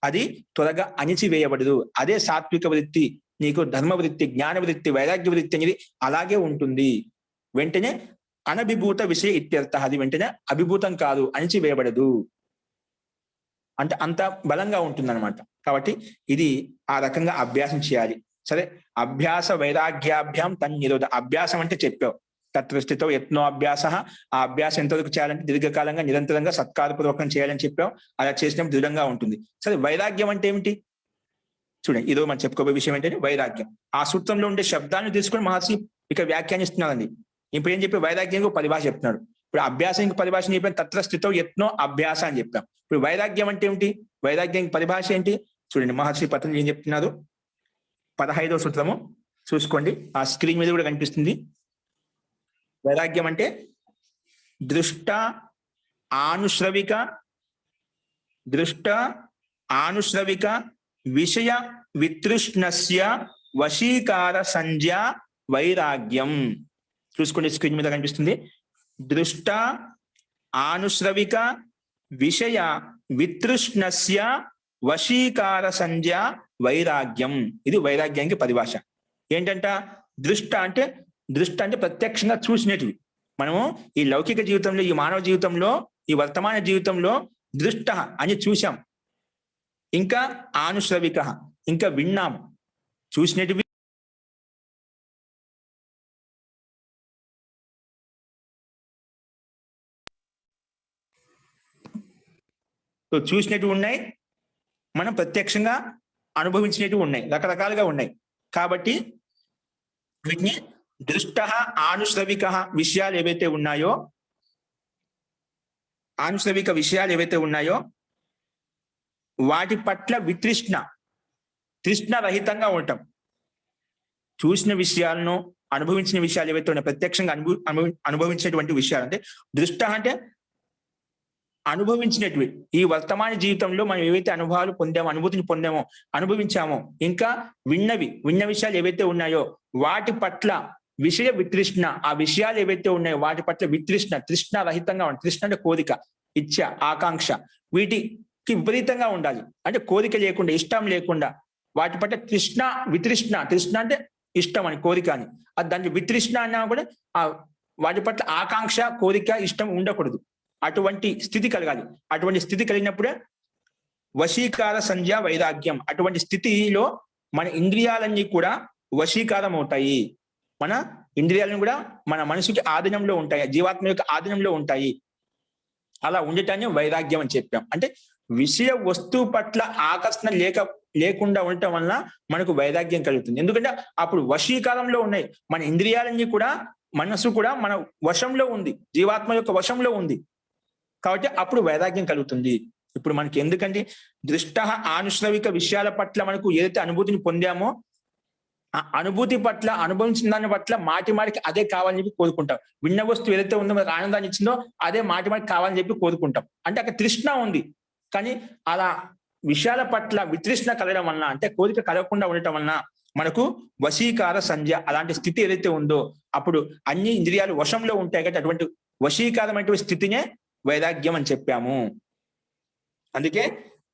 అది త్వరగా అణిచివేయబడదు. అదే సాత్విక వృత్తి, నీకు ధర్మ వృత్తి, జ్ఞాన వృత్తి, వైరాగ్య వృత్తి అనేది అలాగే ఉంటుంది. వెంటనే అనభిభూత విషయ ఇత్యర్థ, అది వెంటనే అభిభూతం కాదు, అణిచివేయబడదు, అంటే అంత బలంగా ఉంటుందన్నమాట. కాబట్టి ఇది ఆ రకంగా అభ్యాసం చేయాలి. సరే, అభ్యాస వైరాగ్యాభ్యాం తన్నిరోధ. అభ్యాసం అంటే చెప్పావు, తత్ర స్థితో యత్నో అభ్యాస. ఆ అభ్యాసం ఎంతవరకు చేయాలంటే దీర్ఘకాలంగా నిరంతరంగా సత్కారపూర్వకం చేయాలని చెప్పావు. అలా చేసినప్పుడు దృఢంగా ఉంటుంది. సరే, వైరాగ్యం అంటే ఏమిటి చూడండి. ఈరోజు మనం చెప్పుకోబోయే విషయం ఏంటంటే వైరాగ్యం. ఆ సూత్రంలో ఉండే శబ్దాలను తీసుకొని మహర్షి ఇక వ్యాఖ్యానిస్తున్నారండి. ఇప్పుడు ఏం చెప్పి వైరాగ్యం పరిభాష చెప్తున్నాడు. ఇప్పుడు అభ్యాసానికి పరిభాష చెప్పాను, తత్ర స్థితో యత్నో అభ్యాస అని చెప్పాం. ఇప్పుడు వైరాగ్యం అంటే ఏమిటి, వైరాగ్యం పరిభాష ఏంటి చూడండి. మహర్షి పతంజలి ఏం చెప్తున్నారు, 15వ సూత్రము చూసుకోండి, ఆ స్క్రీన్ మీద కూడా కనిపిస్తుంది. వైరాగ్యం అంటే దృష్ట ఆనుశ్రవిక విషయ వితృష్ణస్య వశీకార సంజ్ఞా వైరాగ్యం. చూసుకోండి, స్క్రీన్ మీద కనిపిస్తుంది. దృష్ట ఆనుశ్రవిక విషయ వితృష్ణస్య వశీకార సంజ్ఞా వైరాగ్యం. ఇది వైరాగ్యానికి పరిభాష. ఏంటంట, దృష్ట అంటే ప్రత్యక్షంగా చూసినటివి. మనము ఈ లౌకిక జీవితంలో, ఈ మానవ జీవితంలో, ఈ వర్తమాన జీవితంలో దృష్ట అని చూశాం, ఇంకా ఆనుశ్రవిక ఇంకా విన్నాం, చూసినటివి చూసినట్టు ఉన్నాయి, మనం ప్రత్యక్షంగా అనుభవించినట్టు ఉన్నాయి, రకరకాలుగా ఉన్నాయి. కాబట్టి వీటిని దృష్ట ఆనుశ్రవిక విషయాలు ఏవైతే ఉన్నాయో, ఆనుశ్రవిక విషయాలు ఏవైతే ఉన్నాయో వాటి పట్ల తృష్ణ రహితంగా ఉండటం. చూసిన విషయాలను, అనుభవించిన విషయాలు ఏవైతే ఉన్నాయో, ప్రత్యక్షంగా అనుభవించినటువంటి విషయాలు. అంటే దృష్ట అంటే అనుభవించినట్వి. ఈ వర్తమాన జీవితంలో మనం ఏవైతే అనుభవాలు పొందామో, అనుభూతిని పొందామో, అనుభవించామో, ఇంకా విన్న విషయాలు ఏవైతే ఉన్నాయో వాటి పట్ల విషయ వితృష్ణ, ఆ విషయాలు ఏవైతే ఉన్నాయో వాటి పట్ల తృష్ణ రహితంగా ఉండాలి. తృష్ణ అంటే కోరిక, ఇచ్ఛ, ఆకాంక్ష, వీటికి విపరీతంగా ఉండాలి. అంటే కోరిక లేకుండా, ఇష్టం లేకుండా, వాటి పట్ల తృష్ణ అంటే ఇష్టం అని, కోరిక అని. దాన్ని వితృష్ణ అన్నా కూడా వాటి పట్ల ఆకాంక్ష, కోరిక, ఇష్టం ఉండకూడదు. అటువంటి స్థితి కలగాలి. అటువంటి స్థితి కలిగినప్పుడే వశీకార సంజ్ఞా వైరాగ్యం. అటువంటి స్థితిలో మన ఇంద్రియాలన్నీ కూడా వశీకారం అవుతాయి. మన ఇంద్రియాలను కూడా మన మనసుకి ఆధీనంలో ఉంటాయి, జీవాత్మ యొక్క ఆధీనంలో ఉంటాయి. అలా ఉండటాన్ని వైరాగ్యం అని చెప్పాం. అంటే విషయ వస్తువు పట్ల ఆకర్షణ లేకుండా ఉండటం వలన మనకు వైరాగ్యం కలుగుతుంది. ఎందుకంటే అప్పుడు వశీకారంలో ఉన్నాయి మన ఇంద్రియాలన్నీ కూడా, మనసు కూడా మన వశంలో ఉంది, జీవాత్మ యొక్క వశంలో ఉంది. కాబట్టి అప్పుడు వైరాగ్యం కలుగుతుంది. ఇప్పుడు మనకి ఎందుకంటే దృష్ట ఆనుశ్రవిక విషయాల పట్ల మనకు ఏదైతే అనుభూతిని పొందామో ఆ అనుభూతి పట్ల, అనుభవించిన దాని పట్ల మాటికి అదే కావాలని చెప్పి కోరుకుంటాం. విన్న వస్తువు ఏదైతే ఉందో మనకు ఆనందాన్ని ఇచ్చిందో అదే మాటికి కావాలని చెప్పి కోరుకుంటాం. అంటే అక్కడ తృష్ణ ఉంది. కానీ అలా విషయాల పట్ల వితృష్ణ కలగడం వలన, అంటే కోరిక కలగకుండా ఉండటం వలన మనకు వశీకార సంజ్ఞ అలాంటి స్థితి ఏదైతే ఉందో అప్పుడు అన్ని ఇంద్రియాలు వశంలో ఉంటాయి. కాబట్టి అటువంటి వశీకారమైనటువంటి స్థితినే వైరాగ్యం అని చెప్పాము. అందుకే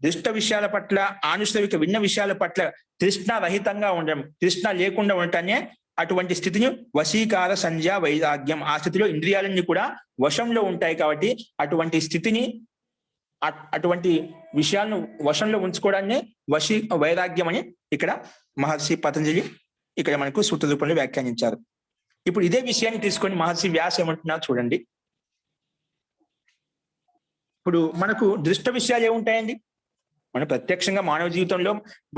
దృష్ట విషయాల పట్ల, ఆనుశ్రవిక విన్న విషయాల పట్ల తృష్ణ రహితంగా ఉండడం, తృష్ణ లేకుండా ఉండటాన్ని, అటువంటి స్థితిని వశీకార సంజ్ఞా వైరాగ్యం. ఆ స్థితిలో ఇంద్రియాలన్నీ కూడా వశంలో ఉంటాయి. కాబట్టి అటువంటి స్థితిని అటువంటి విషయాలను వశంలో ఉంచుకోవడాన్ని వైరాగ్యం అని ఇక్కడ మహర్షి పతంజలి ఇక్కడ మనకు సూత్ర రూపంలో వ్యాఖ్యానించారు. ఇప్పుడు ఇదే విషయాన్ని తీసుకొని మహర్షి వ్యాస ఏమంటున్నారు చూడండి. ఇప్పుడు మనకు దృష్ట విషయాలు ఏముంటాయండి? మనం ప్రత్యక్షంగా మానవ జీవితంలో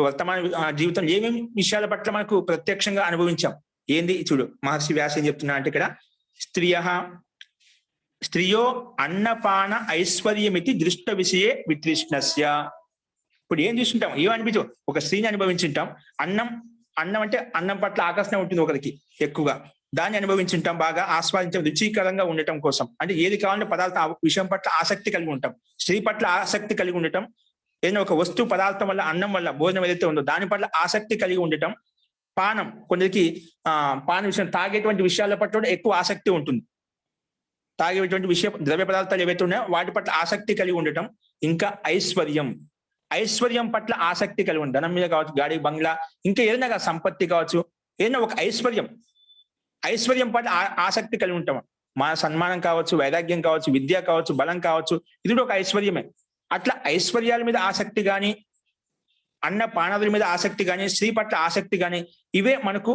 వర్తమాన జీవితంలో ఏమేమి విషయాల పట్ల మనకు ప్రత్యక్షంగా అనుభవించాం. ఏంది చూడు, మహర్షి వ్యాస ఏం చెప్తున్నా అంటే ఇక్కడ స్త్రియో అన్నపాన ఐశ్వర్యమితి దృష్ట విషయే వితృష్ణస్య. ఇప్పుడు ఏం చూస్తుంటాం, ఏమనిపించు, ఒక స్త్రీని అనుభవించుంటాం. అన్నం అంటే అన్నం పట్ల ఆకర్షణ ఉంటుంది ఒకరికి ఎక్కువగా, దాన్ని అనుభవించుంటాం, బాగా ఆస్వాదించడం, రుచికరంగా ఉండటం కోసం. అంటే ఏది కావాలంటే పదార్థం ఆ విషయం పట్ల ఆసక్తి కలిగి ఉంటాం. స్త్రీ పట్ల ఆసక్తి కలిగి ఉండటం, ఏదైనా ఒక వస్తువు పదార్థం వల్ల, అన్నం వల్ల, భోజనం ఏదైతే ఉందో దాని పట్ల ఆసక్తి కలిగి ఉండటం. పానం, కొందరికి పాన విషయం తాగేటువంటి విషయాల పట్ల కూడా ఎక్కువ ఆసక్తి ఉంటుంది. తాగేటువంటి ద్రవ్య పదార్థాలు ఏవైతే ఉన్నాయో వాటి పట్ల ఆసక్తి కలిగి ఉండటం. ఇంకా ఐశ్వర్యం పట్ల ఆసక్తి కలిగి ఉండటం, ధనం మీద కావచ్చు, గాడి బంగ్లా, ఇంకా ఏదైనా సంపత్తి కావచ్చు, ఏదైనా ఒక ఐశ్వర్యం పట్ల ఆసక్తి కలిగి ఉంటాం. మన సన్మానం కావచ్చు, వైరాగ్యం కావచ్చు, విద్య కావచ్చు, బలం కావచ్చు, ఇది కూడా ఒక ఐశ్వర్యమే. అట్లా ఐశ్వర్యాల మీద ఆసక్తి కానీ, అన్న పానాదుల మీద ఆసక్తి కానీ, స్త్రీ పట్ల ఆసక్తి కానీ, ఇవే మనకు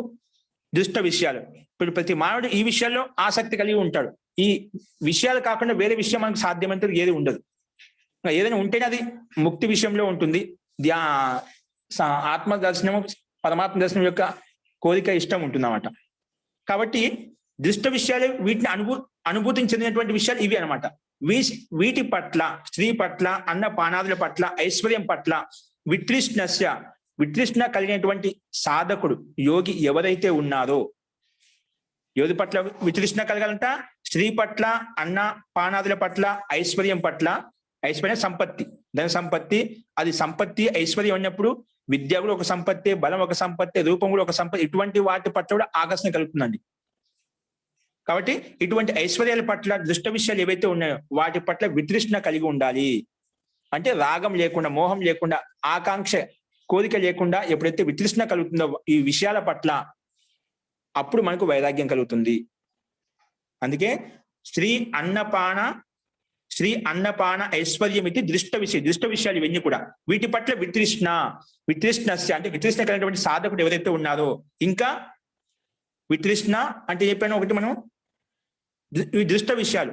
దుష్ట విషయాలు. ఇప్పుడు ప్రతి మానవుడు ఈ విషయాల్లో ఆసక్తి కలిగి ఉంటాడు. ఈ విషయాలు కాకుండా వేరే విషయం మనకు సాధ్యమైనంత ఏది ఉండదు. ఏదైనా ఉంటేనే అది ముక్తి విషయంలో ఉంటుంది. ఆత్మ దర్శనము, పరమాత్మ దర్శనం యొక్క కోరిక, ఇష్టం ఉంటుందన్నమాట. కాబట్టి దుష్ట విషయాలు, వీటిని అనుభూతిని చెందినటువంటి విషయాలు ఇవి అనమాట. వీటి పట్ల, స్త్రీ పట్ల, అన్న పానాదుల పట్ల, ఐశ్వర్యం పట్ల వితృష్ణ కలిగినటువంటి సాధకుడు, యోగి ఎవరైతే ఉన్నారో, యోగి పట్ల వితృష్ణ కలగాలంట, స్త్రీ పట్ల, అన్న పానాదుల పట్ల, ఐశ్వర్యం పట్ల. ఐశ్వర్యం సంపత్తి, ధన సంపత్తి, అది సంపత్తి ఐశ్వర్యం అన్నప్పుడు విద్య కూడా ఒక సంపత్తి, బలం ఒక సంపత్తి, రూపం కూడా ఒక సంపత్తి. ఇటువంటి వాటి పట్ల కూడా ఆకర్షణ కలుగుతుందండి. కాబట్టి ఇటువంటి ఐశ్వర్యాల పట్ల, దుష్ట విషయాలు ఏవైతే ఉన్నాయో వాటి పట్ల వితృష్ణ కలిగి ఉండాలి. అంటే రాగం లేకుండా, మోహం లేకుండా, ఆకాంక్ష, కోరిక లేకుండా ఎప్పుడైతే వితృష్ణ కలుగుతుందో ఈ విషయాల పట్ల, అప్పుడు మనకు వైరాగ్యం కలుగుతుంది. అందుకే స్త్రీ అన్నపాన ఐశ్వర్యమితి దృష్ట విషయాలు ఇవన్నీ కూడా. వీటి పట్ల వితృష్ణస్య అంటే వితృష్ణ కలిగినటువంటి సాధకుడు ఎవరైతే ఉన్నారో. ఇంకా వితృష్ణ అంటే చెప్పాను ఒకటి, మనం ఈ దృష్ట విషయాలు.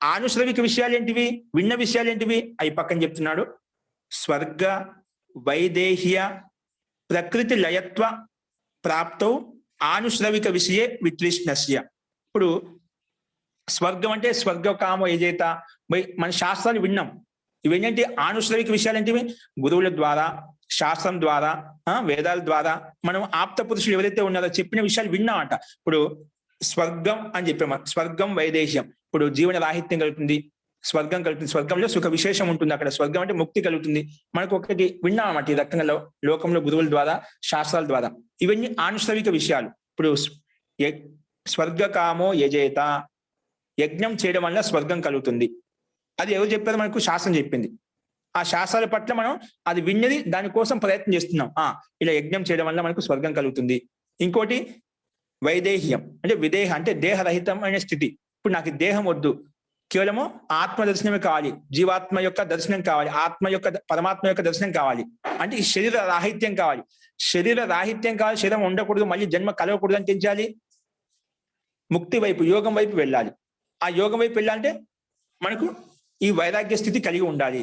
ఆనుశ్రవిక విషయాలు ఏంటివి, విన్న విషయాలు ఏంటివి, అవి పక్కన చెప్తున్నాడు. స్వర్గ వైదేహ్య ప్రకృతి లయత్వ ప్రాప్తౌ ఆనుశ్రవిక విషయే వితృష్ణస్య. ఇప్పుడు స్వర్గం అంటే స్వర్గకామో యజేత. మన శాస్త్రాలు విన్నాం, ఇవేంటి ఆనుశ్రవిక విషయాలు ఏంటివి, గురువుల ద్వారా, శాస్త్రం ద్వారా, వేదాల ద్వారా మనం ఆప్త పురుషులు ఎవరైతే ఉన్నారో చెప్పిన విషయాలు విన్నామంట. ఇప్పుడు స్వర్గం అని చెప్పాము, స్వర్గం వైదేహ్యం. ఇప్పుడు జీవన రాహిత్యం కలుగుతుంది, స్వర్గం కలుగుతుంది, స్వర్గంలో సుఖ విశేషం ఉంటుంది. అక్కడ స్వర్గం అంటే ముక్తి కలుగుతుంది. మనకు ఒకటి విన్నామన్నమాట ఈ రకంగా లోకంలో గురువుల ద్వారా, శాస్త్రాల ద్వారా. ఇవన్నీ ఆనుశ్రవిక విషయాలు. ఇప్పుడు స్వర్గకామో యజేత, యజ్ఞం చేయడం వల్ల స్వర్గం కలుగుతుంది. అది ఎవరు చెప్పారు మనకు? శాస్త్రం చెప్పింది. ఆ శాస్త్రాల పట్ల మనం అది విన్నది, దానికోసం ప్రయత్నం చేస్తున్నాం. ఇలా యజ్ఞం చేయడం వల్ల మనకు స్వర్గం కలుగుతుంది. ఇంకోటి వైదేహ్యం అంటే విదేహ అంటే దేహరహితమైన స్థితి. ఇప్పుడు నాకు దేహం వద్దు, కేవలము ఆత్మ దర్శనమే కావాలి, జీవాత్మ యొక్క దర్శనం కావాలి, పరమాత్మ యొక్క దర్శనం కావాలి. అంటే ఈ శరీర రాహిత్యం కావాలి. శరీరం ఉండకూడదు, మళ్ళీ జన్మ కలగకూడదు అని తెంచాలి. ముక్తి వైపు, యోగం వైపు వెళ్ళాలి. ఆ యోగం వైపు వెళ్ళాలంటే మనకు ఈ వైరాగ్య స్థితి కలిగి ఉండాలి.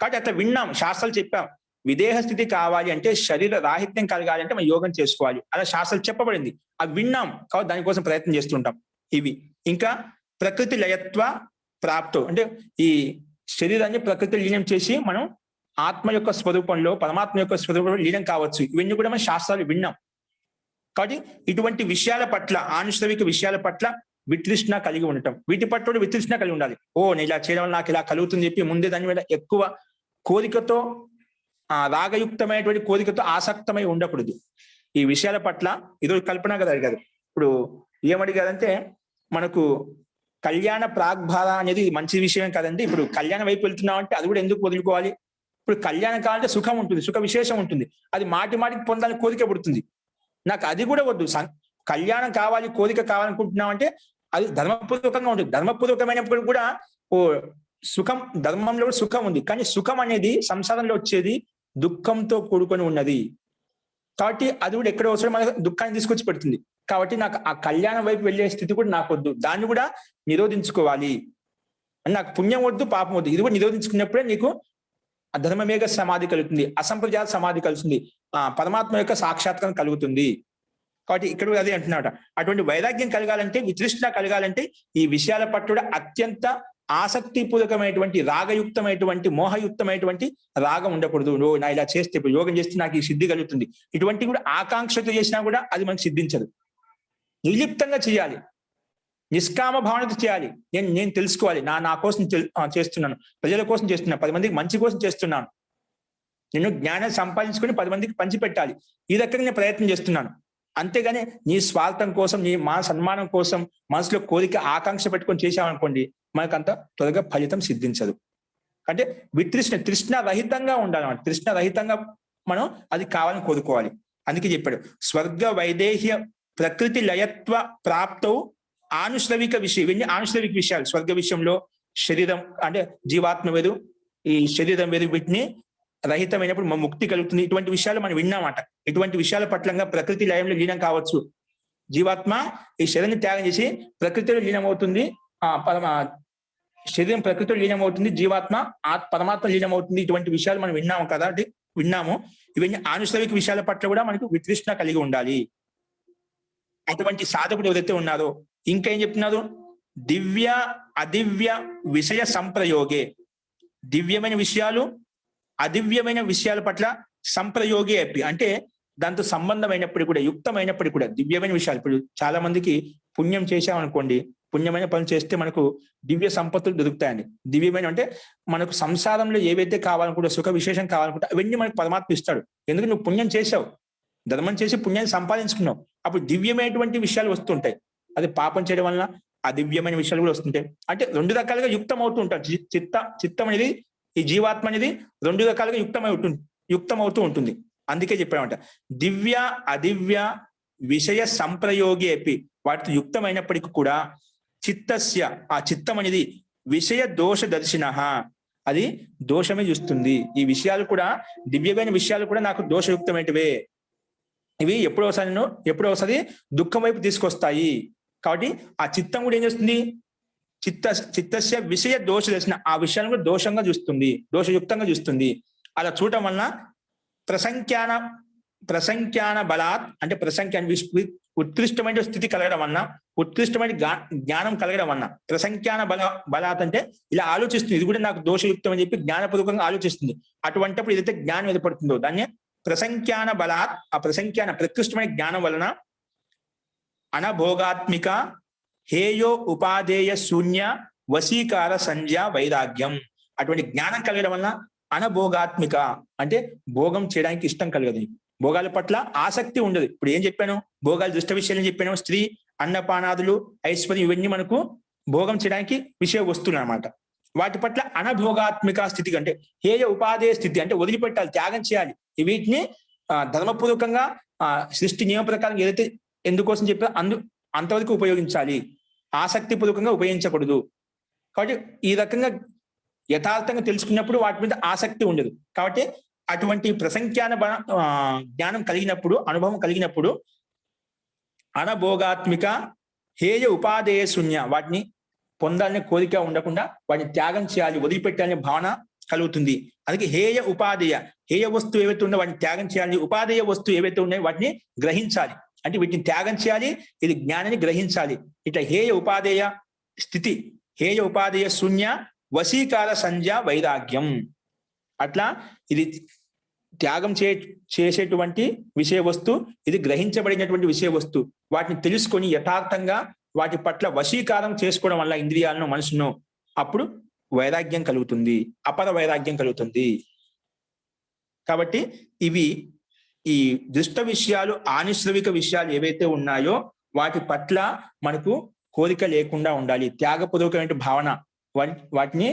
కాబట్టి అట్లా విన్నాం, శాస్త్రాలు చెప్పాం. విదేహ స్థితి కావాలి అంటే, శరీర రాహిత్యం కలగాలి అంటే మనం యోగం చేసుకోవాలి, అలా శాస్త్రాలు చెప్పబడింది. అవి విన్నాం కాబట్టి దానికోసం ప్రయత్నం చేస్తుంటాం. ఇవి ఇంకా ప్రకృతి లయత్వ ప్రాప్తో అంటే ఈ శరీరాన్ని ప్రకృతి లీనం చేసి మనం ఆత్మ యొక్క స్వరూపంలో, పరమాత్మ యొక్క స్వరూపంలో లీనం కావచ్చు. ఇవన్నీ కూడా మనం శాస్త్రాలు విన్నాం. కాబట్టి ఇటువంటి విషయాల పట్ల, ఆనుశ్రవిక విషయాల పట్ల వితృష్ణ కలిగి ఉండటం. వీటి పట్ల వితృష్ణ కలిగి ఉండాలి. నేను ఇలా చేయడం వల్ల నాకు ఇలా కలుగుతుంది చెప్పి ముందే దాని మీద ఎక్కువ కోరికతో, రాగయుక్తమైనటువంటి కోరికతో ఆసక్తమై ఉండకూడదు. ఈ విషయాల పట్ల ఈరోజు కల్పన కదా అడిగారు. ఇప్పుడు ఏమడిగారంటే, మనకు కళ్యాణ ప్రాగ్భార అనేది మంచి విషయం కదండి. ఇప్పుడు కళ్యాణం వైపు వెళ్తున్నాం అంటే అది కూడా ఎందుకు వదులుకోవాలి? ఇప్పుడు కళ్యాణం కావాలంటే సుఖం ఉంటుంది, సుఖ విశేషం ఉంటుంది. అది మాటికి పొందాలని కోరిక పుడుతుంది. నాకు అది కూడా వద్దు, కళ్యాణం కావాలి, కోరిక కావాలనుకుంటున్నాం అంటే అది ధర్మపూర్వకంగా ఉంటుంది. ధర్మపూర్వకమైనప్పుడు కూడా సుఖం, ధర్మంలో సుఖం ఉంది, కానీ సుఖం అనేది సంసారంలో వచ్చేది దుఃఖంతో కూడుకొని ఉన్నది. కాబట్టి అది కూడా ఎక్కడో అవసరం మనకు దుఃఖాన్ని తీసుకొచ్చి పెడుతుంది. కాబట్టి నాకు ఆ కళ్యాణం వైపు వెళ్ళే స్థితి కూడా నాకు వద్దు, దాన్ని కూడా నిరోధించుకోవాలి. నాకు పుణ్యం వద్దు, పాపం వద్దు, ఇది కూడా నిరోధించుకున్నప్పుడే నీకు ధర్మమేఘ సమాధి కలుగుతుంది, అసంప్రజాత సమాధి కలుగుతుంది, పరమాత్మ యొక్క సాక్షాత్కారం కలుగుతుంది. కాబట్టి ఇక్కడ అదే అంటున్నాడు, అటువంటి వైరాగ్యం కలగాలంటే, వితృష్ణ కలగాలంటే ఈ విషయాల పట్ల అత్యంత ఆసక్తిపూర్వకమైనటువంటి, రాగయుక్తమైనటువంటి, మోహయుక్తమైనటువంటి రాగం ఉండకూడదు. నా ఇలా చేస్తే, ఇప్పుడు యోగం చేస్తే నాకు ఈ సిద్ధి కలుగుతుంది, ఇటువంటి కూడా ఆకాంక్షతో చేసినా కూడా అది మనకు సిద్ధించదు. నిర్లిప్తంగా చేయాలి, నిష్కామ భావనతో చేయాలి. నేను తెలుసుకోవాలి, నా కోసం చేస్తున్నాను, ప్రజల కోసం చేస్తున్నాను, 10 మందికి మంచి కోసం చేస్తున్నాను, నేను జ్ఞానం సంపాదించుకొని 10 మందికి పంచిపెట్టాలి, ఈ రకంగా నేను ప్రయత్నం చేస్తున్నాను. అంతేగాని నీ స్వార్థం కోసం, నీ సన్మానం కోసం మనసులో కోరిక, ఆకాంక్ష పెట్టుకొని చేశామనుకోండి, మనకంత త్వరగా ఫలితం సిద్ధించదు. అంటే తృష్ణ రహితంగా ఉండాలన్నమాట. తృష్ణ రహితంగా మనం అది కావాలని కోరుకోవాలి. అందుకే చెప్పాడు, స్వర్గ వైదేహ్య ప్రకృతి లయత్వ ప్రాప్తౌ ఆనుశ్రవిక విషయం. ఇవన్నీ ఆనుశ్రవిక విషయాలు. స్వర్గ విషయంలో శరీరం అంటే జీవాత్మ వేరు, ఈ శరీరం వేరు, వీటిని రహితమైనప్పుడు ముక్తి కలుగుతుంది. ఇటువంటి విషయాలు మనం విన్నామాట. ఇటువంటి విషయాల పట్లంగా ప్రకృతి లయంలో లీనం కావచ్చు. జీవాత్మ ఈ శరీరాన్ని త్యాగం చేసి ప్రకృతిలో లీనమవుతుంది, శరీరం ప్రకృతిలో లీనమవుతుంది, జీవాత్మ పరమాత్మ లీనమవుతుంది. ఇటువంటి విషయాలు మనం విన్నాము కదా, విన్నాము. ఇవన్నీ ఆనుశ్రవిక విషయాల పట్ల కూడా మనకు వితృష్ణ కలిగి ఉండాలి. అటువంటి సాధకుడు ఎవరైతే ఉన్నారో, ఇంకా ఏం చెప్తున్నారు, దివ్య అదివ్య విషయ సంప్రయోగే, దివ్యమైన విషయాలు అదివ్యమైన విషయాల పట్ల సంప్రయోగే అప్పి, అంటే దాంతో సంబంధమైనప్పుడు కూడా, యుక్తమైనప్పుడు కూడా దివ్యమైన విషయాలు. ఇప్పుడు చాలా మందికి పుణ్యం చేశామనుకోండి, పుణ్యమైన పనులు చేస్తే మనకు దివ్య సంపత్తులు దొరుకుతాయండి. దివ్యమైన అంటే మనకు సంసారంలో ఏవైతే కావాలనుకుంటే, సుఖ విశేషం కావాలనుకుంటే అవన్నీ మనకు పరమాత్మ ఇస్తాడు. ఎందుకు నువ్వు పుణ్యం చేశావు, ధర్మం చేసి పుణ్యాన్ని సంపాదించుకున్నావు, అప్పుడు దివ్యమైనటువంటి విషయాలు వస్తుంటాయి. అది పాపం చేయడం వలన అదివ్యమైన విషయాలు కూడా వస్తుంటాయి. అంటే 2 రకాలుగా యుక్తం అవుతూ ఉంటారు. చిత్తం అనేది, ఈ జీవాత్మ అనేది 2 రకాలుగా యుక్తం అవుతూ ఉంటుంది. అందుకే చెప్పామంట, దివ్య అదివ్య విషయ సంప్రయోగి అపి, వాటితో యుక్తమైనప్పటికీ కూడా చిత్తస్య, ఆ చిత్తం అనేది విషయ దోష దర్శిన, అది దోషమే చూస్తుంది. ఈ విషయాలు కూడా, దివ్యమైన విషయాలు కూడా నాకు దోషయుక్తమైనవే, ఇవి ఎప్పుడోసారి దుఃఖం వైపు తీసుకొస్తాయి. కాబట్టి ఆ చిత్తం కూడా ఏం చేస్తుంది, చిత్తస్య విషయ దోష దర్శన, ఆ విషయాన్ని కూడా దోషంగా చూస్తుంది, దోషయుక్తంగా చూస్తుంది. అలా చూడటం వలన ప్రసంఖ్యాన బలాత్, అంటే ఉత్కృష్టమైన స్థితి కలగడం వలన, ఉత్కృష్టమైన జ్ఞానం కలగడం వలన, ప్రసంఖ్యాన బలాత్ అంటే ఇలా ఆలోచిస్తుంది, ఇది కూడా నాకు దోషయుక్తం అని చెప్పి జ్ఞానపూర్వకంగా ఆలోచిస్తుంది. అటువంటిప్పుడు ఏదైతే జ్ఞానం ఏర్పడుతుందో దాన్ని ప్రసంఖ్యాన బలాత్, ఆ ప్రసంఖ్యాన ప్రకృష్టమైన జ్ఞానం వలన అనభోగాత్మిక హేయో ఉపాధేయ శూన్య వశీకార సంధ్య వైరాగ్యం, అటువంటి జ్ఞానం కలగడం వలన అనభోగాత్మిక అంటే భోగం చేయడానికి ఇష్టం కలగదు, భోగాల పట్ల ఆసక్తి ఉండదు. ఇప్పుడు ఏం చెప్పాను, భోగాలు దుష్ట విషయాలు చెప్పాను, స్త్రీ, అన్నపానాదులు, ఐశ్వర్యం, ఇవన్నీ మనకు భోగం చేయడానికి విషయ వస్తువులు అన్నమాట. వాటి పట్ల అనభోగాత్మిక స్థితి అంటే హేయ ఉపాధేయ స్థితి, అంటే వదిలిపెట్టాలి, త్యాగం చేయాలి. వీటిని ధర్మపూర్వకంగా సృష్టి నియమ ప్రకారం ఏదైతే ఎందుకోసం చెప్పారో అంతవరకు ఉపయోగించాలి, ఆసక్తిపూర్వకంగా ఉపయోగించకూడదు. కాబట్టి ఈ రకంగా యథార్థంగా తెలుసుకున్నప్పుడు వాటి మీద ఆసక్తి ఉండదు. కాబట్టి అటువంటి ప్రసంఖ్యాన జ్ఞానం కలిగినప్పుడు, అనుభవం కలిగినప్పుడు అనభోగాత్మిక హేయ ఉపాధేయ శూన్య, వాటిని పొందాలనే కోరిక ఉండకుండా వాటిని త్యాగం చేయాలి, వదిలిపెట్టాలనే భావన కలుగుతుంది. అందుకే హేయ ఉపాధేయ, హేయ వస్తువు ఏవైతే ఉందో వాటిని త్యాగం చేయాలి, ఉపాధేయ వస్తువు ఏవైతే ఉన్నాయో వాటిని గ్రహించాలి, అంటే వీటిని త్యాగం చేయాలి, ఇది జ్ఞానాన్ని గ్రహించాలి. ఇట్లా హేయ ఉపాధేయ స్థితి, హేయ ఉపాధేయ శూన్య వశీకార సంధ్య వైరాగ్యం, అట్లా ఇది త్యాగం చేసేటువంటి విషయ వస్తు, ఇది గ్రహించబడినటువంటి విషయ వస్తు, వాటిని తెలుసుకొని యథార్థంగా వాటి పట్ల వశీకారం చేసుకోవడం వల్ల ఇంద్రియాలను, మనసును, అప్పుడు వైరాగ్యం కలుగుతుంది, అపర వైరాగ్యం కలుగుతుంది. కాబట్టి ఇవి ఈ దుష్ట విషయాలు, ఆనిశ్రవిక విషయాలు ఏవైతే ఉన్నాయో వాటి పట్ల మనకు కోరిక లేకుండా ఉండాలి, త్యాగపూర్వకమైన భావన, వాటిని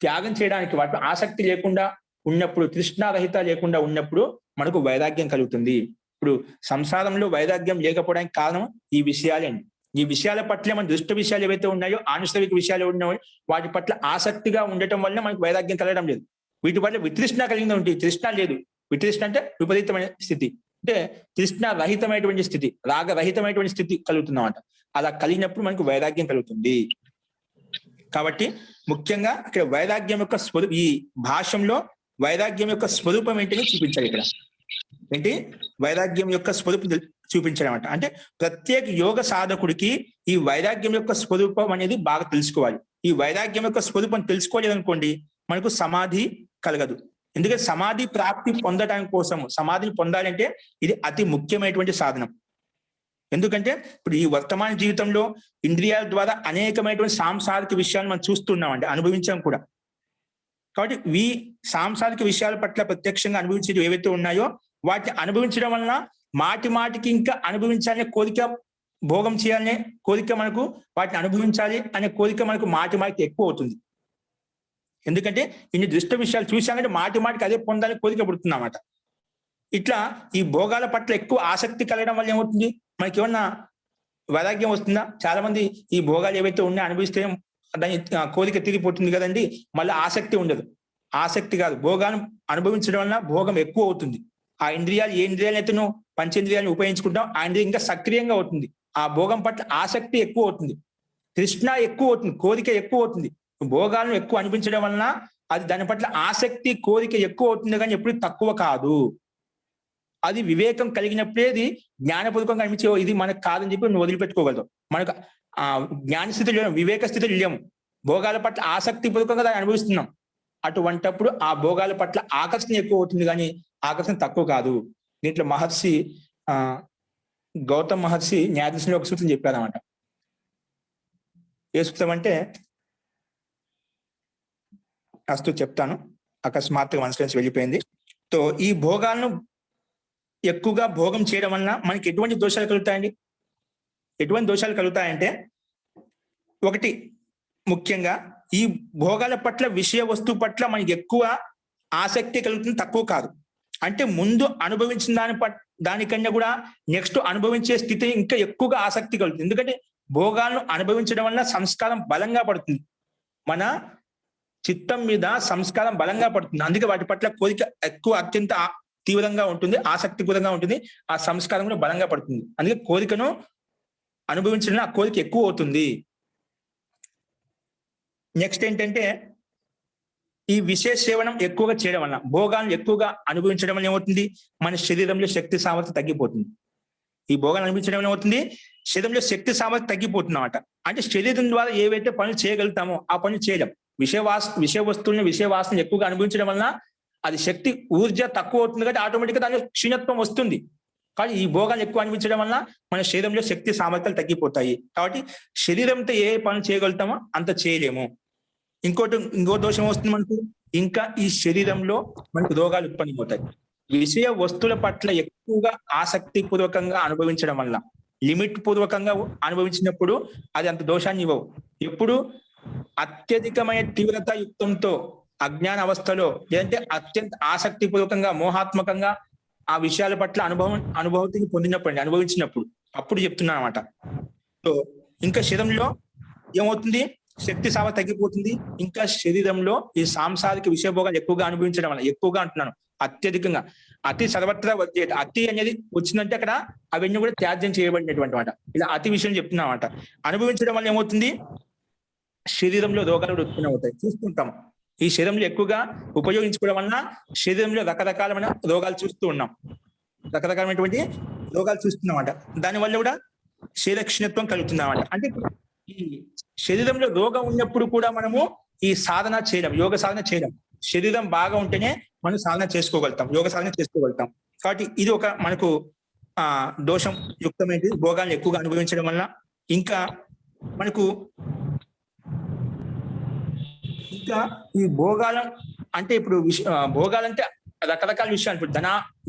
త్యాగం చేయడానికి వాటి ఆసక్తి లేకుండా ఉన్నప్పుడు, తృష్ణారహిత లేకుండా ఉన్నప్పుడు మనకు వైరాగ్యం కలుగుతుంది. ఇప్పుడు సంసారంలో వైరాగ్యం లేకపోవడానికి కారణం ఈ విషయాలేండి. ఈ విషయాల పట్ల మన దుష్ట విషయాలు ఏవైతే ఉన్నాయో, ఆనుషవిక విషయాలు ఉన్నాయో వాటి పట్ల ఆసక్తిగా ఉండటం వల్ల మనకు వైరాగ్యం కలగడం లేదు. వీటి పట్ల వితృష్ణ కలిగింది ఉంటుంది, తృష్ణ లేదు. వితృష్ణ అంటే విపరీతమైన స్థితి, అంటే తృష్ణ రహితమైనటువంటి స్థితి, రాగరహితమైనటువంటి స్థితి కలుగుతుందన్నమాట. అలా కలిగినప్పుడు మనకు వైరాగ్యం కలుగుతుంది. కాబట్టి ముఖ్యంగా ఇక్కడ వైరాగ్యం యొక్క స్వరూపం, ఈ భాష్యంలో వైరాగ్యం యొక్క స్వరూపం ఏంటని చూపించాలి. ఇక్కడ ఏంటి వైరాగ్యం యొక్క స్వరూపం చూపించడం అంటే ప్రత్యేక యోగ సాధకుడికి ఈ వైరాగ్యం యొక్క స్వరూపం అనేది బాగా తెలుసుకోవాలి. ఈ వైరాగ్యం యొక్క స్వరూపం తెలుసుకోలేదు అనుకోండి, మనకు సమాధి కలగదు. ఎందుకంటే సమాధి ప్రాప్తి పొందడానికి కోసం, సమాధిని పొందాలంటే ఇది అతి ముఖ్యమైనటువంటి సాధనం. ఎందుకంటే ఇప్పుడు ఈ వర్తమాన జీవితంలో ఇంద్రియాల ద్వారా అనేకమైనటువంటి సాంసారిక విషయాలు మనం చూస్తున్నామండి, అనుభవించాం కూడా. కాబట్టి ఈ సాంసారిక విషయాల పట్ల ప్రత్యక్షంగా అనుభవించేవి ఏవైతే ఉన్నాయో వాటిని అనుభవించడం వలన మాటి మాటికి ఇంకా అనుభవించాలనే కోరిక, భోగం చేయాలనే కోరిక, మనకు వాటిని అనుభవించాలి అనే కోరిక మనకు మాటి మాటికి ఎక్కువ అవుతుంది. ఎందుకంటే ఇన్ని దుష్ట విషయాలు చూశామంటే మాటి మాటికి అదే పొందాలని కోరిక పుడుతుందన్నమాట. ఇట్లా ఈ భోగాల పట్ల ఎక్కువ ఆసక్తి కలగడం వల్ల ఏమవుతుంది, మనకి ఏమన్నా వైరాగ్యం వస్తుందా? చాలా మంది ఈ భోగాలు ఏవైతే ఉన్నాయో అనుభవిస్తే దాని కోరిక తీరిపోతుంది కదండి, మళ్ళీ ఆసక్తి ఉండదు. ఆసక్తి కాదు, భోగాన్ని అనుభవించడం వల్ల భోగం ఎక్కువ అవుతుంది. ఆ ఇంద్రియాలు, ఏ ఇంద్రియాలు అయితే నువ్వు పంచేంద్రియాలను ఉపయోగించుకుంటాం, ఆ ఇంద్రియం ఇంకా సక్రియంగా అవుతుంది. ఆ భోగం పట్ల ఆసక్తి ఎక్కువ అవుతుంది, తృష్ణ ఎక్కువ అవుతుంది, కోరిక ఎక్కువ అవుతుంది. భోగాలను ఎక్కువ అనిపించడం వలన అది దాని పట్ల ఆసక్తి, కోరిక ఎక్కువ అవుతుంది, కానీ ఎప్పుడు తక్కువ కాదు. అది వివేకం కలిగినప్పుడే అది జ్ఞానపూర్వకంగా అనిపించే ఇది మనకు కాదని చెప్పి నువ్వు వదిలిపెట్టుకోగలదు. మనకు ఆ జ్ఞాన స్థితిలో లేము, వివేక స్థితిలో లేము, భోగాల పట్ల ఆసక్తి పూర్వకంగా దాన్ని అనుభవిస్తున్నాం. అటువంటప్పుడు ఆ భోగాల పట్ల ఆకర్షణ ఎక్కువ అవుతుంది, కానీ ఆకర్షణ తక్కువ కాదు. దీంట్లో మహర్షి గౌతమ్ మహర్షి న్యాయదర్శనంలో ఒక సూత్రం చెప్పారన్నమాట. ఏ సూత్రం అంటే, అస్తు చెప్తాను, అకస్మాత్తుగా మనసు నుంచి వెళ్ళిపోయింది. సో ఈ భోగాలను ఎక్కువగా భోగం చేయడం వలన మనకి ఎటువంటి దోషాలు కలుగుతాయండి? ఎటువంటి దోషాలు కలుగుతాయంటే, ఒకటి ముఖ్యంగా ఈ భోగాల పట్ల, విషయ వస్తువు పట్ల మనకి ఎక్కువ ఆసక్తి కలుగుతుంది, తక్కువ కాదు. అంటే ముందు అనుభవించిన దానికన్నా కూడా నెక్స్ట్ అనుభవించే స్థితి ఇంకా ఎక్కువగా ఆసక్తి కలుగుతుంది. ఎందుకంటే భోగాలను అనుభవించడం వల్ల సంస్కారం బలంగా పడుతుంది, మన చిత్తం మీద సంస్కారం బలంగా పడుతుంది. అందుకే వాటి పట్ల కోరిక ఎక్కువ, అత్యంత తీవ్రంగా ఉంటుంది, ఆసక్తిపూర్వంగా ఉంటుంది, ఆ సంస్కారం కూడా బలంగా పడుతుంది. అందుకే కోరికను అనుభవించడం ఆ కోరిక ఎక్కువ అవుతుంది. నెక్స్ట్ ఏంటంటే, ఈ విశేష సేవనం ఎక్కువగా చేయడం వలన, భోగాలను ఎక్కువగా అనుభవించడం వల్ల ఏమవుతుంది, మన శరీరంలో శక్తి సామర్థ్యం తగ్గిపోతుంది. ఈ భోగాలను అనుభవించడం వల్ల ఏమవుతుంది, శరీరంలో శక్తి సామర్థ్యం తగ్గిపోతుంది అన్నమాట. అంటే శరీరం ద్వారా ఏవైతే పనులు చేయగలుగుతామో ఆ పనులు చేయడం, విషయ వస్తువులను, విషయ వాసనలు ఎక్కువగా అనుభవించడం వలన అది శక్తి, ఊర్జ తక్కువ అవుతుంది, కాబట్టి ఆటోమేటిక్గా దానిలో క్షీణత్వం వస్తుంది. కానీ ఈ భోగాలు ఎక్కువ అనిపించడం వల్ల మన శరీరంలో శక్తి సామర్థ్యాలు తగ్గిపోతాయి. కాబట్టి శరీరంతో ఏ పనులు చేయగలుగుతామో అంత చేయలేము. ఇంకో దోషం వస్తుంది మనకు, ఇంకా ఈ శరీరంలో మనకు రోగాలు ఉత్పన్నమవుతాయి. విషయ వస్తువుల పట్ల ఎక్కువగా ఆసక్తి పూర్వకంగా అనుభవించడం వల్ల, లిమిట్ పూర్వకంగా అనుభవించినప్పుడు అది అంత దోషాన్ని ఇవ్వవు. ఎప్పుడు అత్యధికమైన తీవ్రత యుక్తంతో అజ్ఞాన అవస్థలో, లేదంటే అత్యంత ఆసక్తి పూర్వకంగా, మోహాత్మకంగా ఆ విషయాల పట్ల అనుభూతిని అనుభవించినప్పుడు, అప్పుడు చెప్తున్నాను అనమాట. సో ఇంకా శరీరంలో ఏమవుతుంది, శక్తి సామ తగ్గిపోతుంది. ఇంకా శరీరంలో ఈ సాంసారిక విషయభోగాలు ఎక్కువగా అనుభవించడం వల్ల, ఎక్కువగా అంటున్నాను, అత్యధికంగా, అతి సర్వత్రా వచ్చేట, అతి అనేది వచ్చిందంటే అక్కడ అవన్నీ కూడా త్యాజ్యం చేయబడినటువంటి మాట. ఇలా అతి విషయం చెప్తున్నా అనమాట. అనుభవించడం వల్ల ఏమవుతుంది, శరీరంలో రోగాలు కూడా ఉత్పన్నం అవుతాయి, చూస్తుంటాం. ఈ శరీరంలో ఎక్కువగా ఉపయోగించుకోవడం వలన శరీరంలో రకరకాలమైన రోగాలు చూస్తూ ఉన్నాం, రకరకాలమైనటువంటి రోగాలు చూస్తున్నామంట. దానివల్ల కూడా శరీరక్షీణత్వం కలుగుతుంది అన్నమాట. అంటే ఈ శరీరంలో రోగం ఉన్నప్పుడు కూడా మనము ఈ సాధన చేయడం, యోగ సాధన చేయడం, శరీరం బాగా ఉంటేనే మనం సాధన చేసుకోగలుగుతాం, యోగ సాధన చేసుకోగలుగుతాం. కాబట్టి ఇది ఒక మనకు దోషం యుక్తమైనది, భోగాలను ఎక్కువగా అనుభవించడం వల్ల. ఇంకా మనకు ఇంకా ఈ భోగాల అంటే, ఇప్పుడు భోగాలంటే రకరకాల విషయాలు. ఇప్పుడు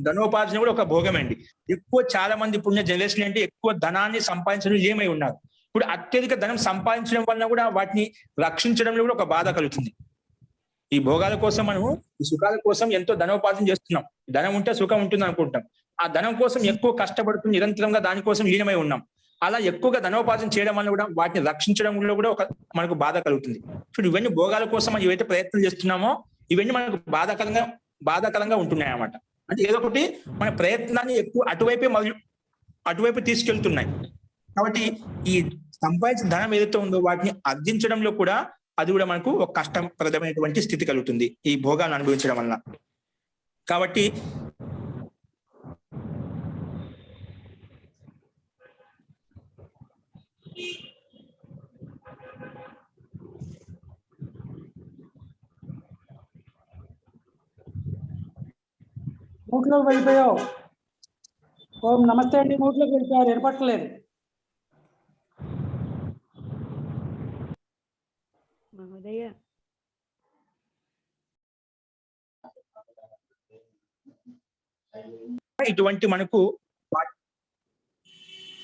ధనోపార్జన కూడా ఒక భోగమే అండి. ఎక్కువ చాలా మంది ఇప్పుడున్న జనరేషన్ అంటే ఎక్కువ ధనాన్ని సంపాదించడం ఏమై ఉన్నారు. ఇప్పుడు అత్యధిక ధనం సంపాదించడం వల్ల కూడా వాటిని రక్షించడంలో కూడా ఒక బాధ కలుగుతుంది. ఈ భోగాల కోసం, మనము ఈ సుఖాల కోసం ఎంతో ధనోపార్జన చేస్తున్నాం. ధనం ఉంటే సుఖం ఉంటుంది అనుకుంటాం. ఆ ధనం కోసం ఎక్కువ కష్టపడుతూ నిరంతరంగా దానికోసం లీనమై ఉన్నాం. అలా ఎక్కువగా ధనోపార్జన చేయడం వల్ల కూడా వాటిని రక్షించడంలో కూడా ఒక మనకు బాధ కలుగుతుంది. చూడు, ఇవన్నీ భోగాల కోసం మనం ఏవైతే ప్రయత్నం చేస్తున్నామో ఇవన్నీ మనకు బాధాకరంగా ఉంటున్నాయి అన్నమాట. అంటే ఏదో ఒకటి మన ప్రయత్నాన్ని ఎక్కువ అటువైపు తీసుకెళ్తున్నాయి. కాబట్టి ఈ సంపాదించిన ధనం ఏదైతే ఉందో వాటిని అర్జించడంలో కూడా అది కూడా మనకు ఒక కష్టప్రదమైనటువంటి స్థితి కలుగుతుంది ఈ భోగాలను అనుభవించడం వల్ల. కాబట్టి మూట్లోకి వెళ్ళిపోయావు. ఓం నమస్తే అండి. మూట్లోకి వెళ్ళిపోయారు, వినపట్టలేదు. ఇటువంటి మనకు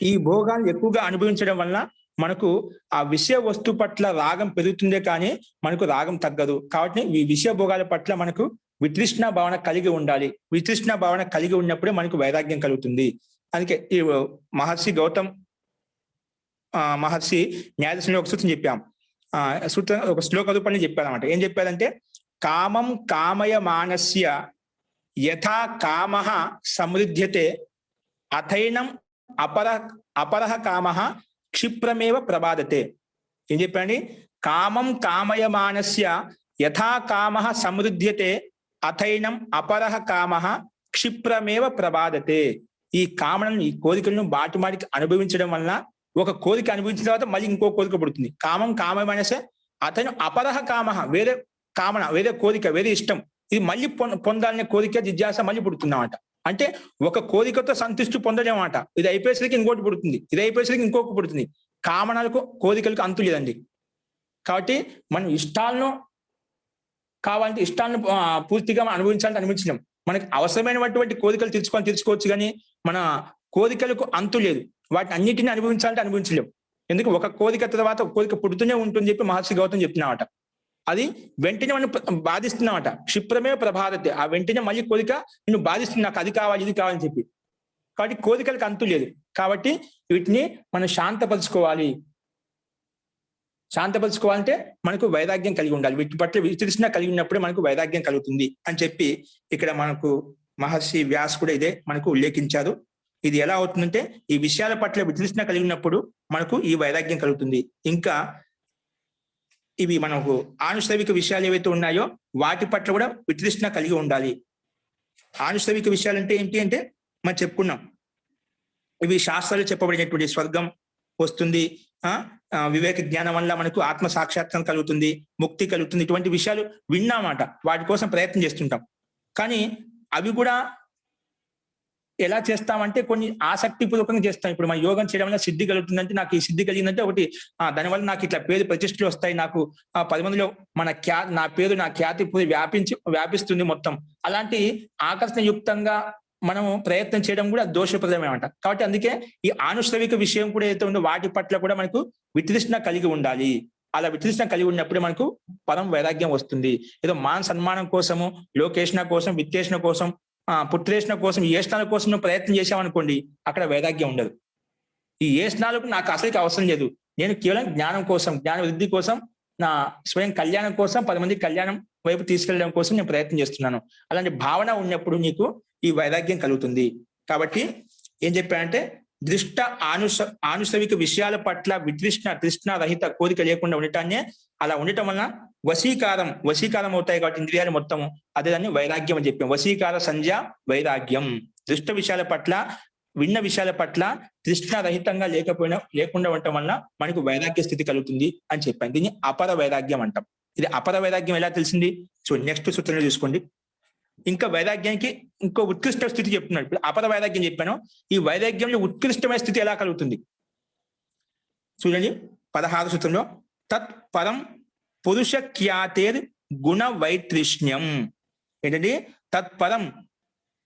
ఈ భోగాలు ఎక్కువగా అనుభవించడం వల్ల మనకు ఆ విషయ వస్తు పట్ల రాగం పెరుగుతుందే కానీ మనకు రాగం తగ్గదు. కాబట్టి ఈ విషయ భోగాల పట్ల మనకు వితృష్ణ భావన కలిగి ఉండాలి. వితృష్ణ భావన కలిగి ఉన్నప్పుడే మనకు వైరాగ్యం కలుగుతుంది. అందుకే ఈ గౌతమ్ మహర్షి న్యాయదర్శనంలో ఒక సూత్రం చెప్పాం. సూత్రం ఒక శ్లోక రూపంలో చెప్పారన్నమాట. ఏం చెప్పారంటే, కామం కామయ మానస్య యథా కామః సమృద్ధ్యతే అథైనం అపరః కామః క్షిప్రమేవ ప్రబాదతే. ఏం చెప్పండి? కామం కామయ మానస్య యథా కామః సమృద్ధ్యతే అథైనం అపరః కామః క్షిప్రమేవ ప్రబాదతే. ఈ కామనను, ఈ కోరికలను బాటిమాటికి అనుభవించడం వల్ల ఒక కోరిక అనుభవించిన తర్వాత మళ్ళీ ఇంకో కోరిక పుడుతుంది. కామం కామయ మానస్య అథైనం అపరః కామః, వేరే కామన, వేరే కోరిక, వేరే ఇష్టం, ఇది మళ్ళీ పొందాలనే కోరిక జిజ్ఞాస మళ్ళీ పుడుతుందన్నమాట. అంటే ఒక కోరికతో సంతృష్టి పొందలేమన్నమాట. ఇది అయిపోయేసరికి ఇంకోటి పుడుతుంది, ఇది అయిపోయేసరికి ఇంకొక పుడుతుంది. కామనలకు కోరికలకు అంతు లేదండి. కాబట్టి మనం ఇష్టాలను కావాలంటే ఇష్టాలను పూర్తిగా అనుభవించాలంటే అనుభవించలేం. మనకి అవసరమైనటువంటి కోరికలు తీర్చుకోవచ్చు, కానీ మన కోరికలకు అంతు లేదు. వాటిని అన్నిటిని అనుభవించాలంటే అనుభవించలేం. ఎందుకు? ఒక కోరిక తర్వాత ఒక కోరిక పుడుతూనే ఉంటుంది చెప్పి మహర్షి గౌతమ్ చెప్తున్నామట. అది వెంటనే మనం బాధిస్తున్నామట. క్షిప్రమే ప్రభాదతే. ఆ వెంటనే మళ్ళీ కోరిక నిన్ను బాధిస్తుంది, నాకు అది కావాలి ఇది కావాలని చెప్పి. కాబట్టి కోరికలకు అంతు లేదు. కాబట్టి వీటిని మనం శాంతపరుచుకోవాలి. శాంతపరుచుకోవాలంటే మనకు వైరాగ్యం కలిగి ఉండాలి. వీటి పట్ల వితృష్ణ కలిగి ఉన్నప్పుడే మనకు వైరాగ్యం కలుగుతుంది అని చెప్పి ఇక్కడ మనకు మహర్షి వ్యాస్ కూడా ఇదే మనకు ఉల్లేఖించారు. ఇది ఎలా అవుతుందంటే, ఈ విషయాల పట్ల వితృష్ణ కలిగి ఉన్నప్పుడు మనకు ఈ వైరాగ్యం కలుగుతుంది. ఇంకా ఇవి మనకు ఆనుశ్రవిక విషయాలు ఏవైతే ఉన్నాయో వాటి పట్ల కూడా వితృష్ణ కలిగి ఉండాలి. ఆనుశ్రవిక విషయాలు అంటే ఏంటి అంటే మనం చెప్పుకున్నాం, ఇవి శాస్త్రాలు చెప్పబడినటువంటి స్వర్గం వస్తుంది, వివేక జ్ఞానం వల్ల మనకు ఆత్మ సాక్షాత్కారం కలుగుతుంది, ముక్తి కలుగుతుంది, ఇటువంటి విషయాలు విన్నామాట. వాటి కోసం ప్రయత్నం చేస్తుంటాం. కానీ అవి కూడా ఎలా చేస్తామంటే కొన్ని ఆసక్తిపూర్వకంగా చేస్తాం. ఇప్పుడు మన యోగం చేయడం వల్ల సిద్ధి కలుగుతుందంటే, నాకు ఈ సిద్ధి కలిగిందంటే ఒకటి దానివల్ల నాకు ఇట్లా పేరు ప్రతిష్టలు వస్తాయి, నాకు 10 మందిలో నా పేరు, నా ఖ్యాతి వ్యాపిస్తుంది మొత్తం. అలాంటి ఆకర్షణయుక్తంగా మనము ప్రయత్నం చేయడం కూడా దోషప్రదమేమంట. కాబట్టి అందుకే ఈ ఆనుశ్రవిక విషయం కూడా ఏదైతే ఉందో వాటి పట్ల కూడా మనకు వితృష్ణ కలిగి ఉండాలి. అలా వితృష్ణ కలిగి ఉన్నప్పుడే మనకు పరం వైరాగ్యం వస్తుంది. ఏదో మాన సన్మానం కోసము, లోకేషణ కోసం, విత్తేషణ కోసం, పుత్రేషణ కోసం, ఈ ఏషణాల కోసం నువ్వు ప్రయత్నం చేసావనుకోండి, అక్కడ వైరాగ్యం ఉండదు. ఈ ఏషణాలకు నాకు అసలుకి అవసరం లేదు, నేను కేవలం జ్ఞానం కోసం, జ్ఞాన వృద్ధి కోసం, నా స్వయం కళ్యాణం కోసం, 10 మంది కళ్యాణం వైపు తీసుకెళ్ళడం కోసం నేను ప్రయత్నం చేస్తున్నాను. అలాంటి భావన ఉన్నప్పుడు నీకు ఈ వైరాగ్యం కలుగుతుంది. కాబట్టి ఏం చెప్పానంటే, దృష్ట ఆనుసవిక విషయాల పట్ల తృష్ణ రహిత కోరిక లేకుండా ఉండటాన్నే, అలా ఉండటం వలన వశీకారం అవుతాయి. కాబట్టి ఇంద్రియాలు మొత్తము, అదే దాన్ని వైరాగ్యం అని చెప్పాం. వశీకార సంధ్య వైరాగ్యం. దృష్ట విషయాల పట్ల, విన్న విషయాల పట్ల తృష్ణ రహితంగా లేకుండా ఉండటం వలన మనకు వైరాగ్య స్థితి కలుగుతుంది అని చెప్పాను. దీన్ని అపర వైరాగ్యం అంటాం. ఇది అపర వైరాగ్యం ఎలా తెలిసింది? సో నెక్స్ట్ సూత్రంలో చూసుకోండి. ఇంకా వైరాగ్యానికి ఇంకో ఉత్కృష్ట స్థితి చెప్తున్నాడు. ఇప్పుడు అపర వైరాగ్యం చెప్పాను, ఈ వైరాగ్యంలో ఉత్కృష్టమైన స్థితి ఎలా కలుగుతుంది చూడండి. 16 సూత్రంలో, తత్పరం పురుష ఖ్యాతేర్ గుణ వైతృష్ణ్యం. ఏంటండి? తత్పరం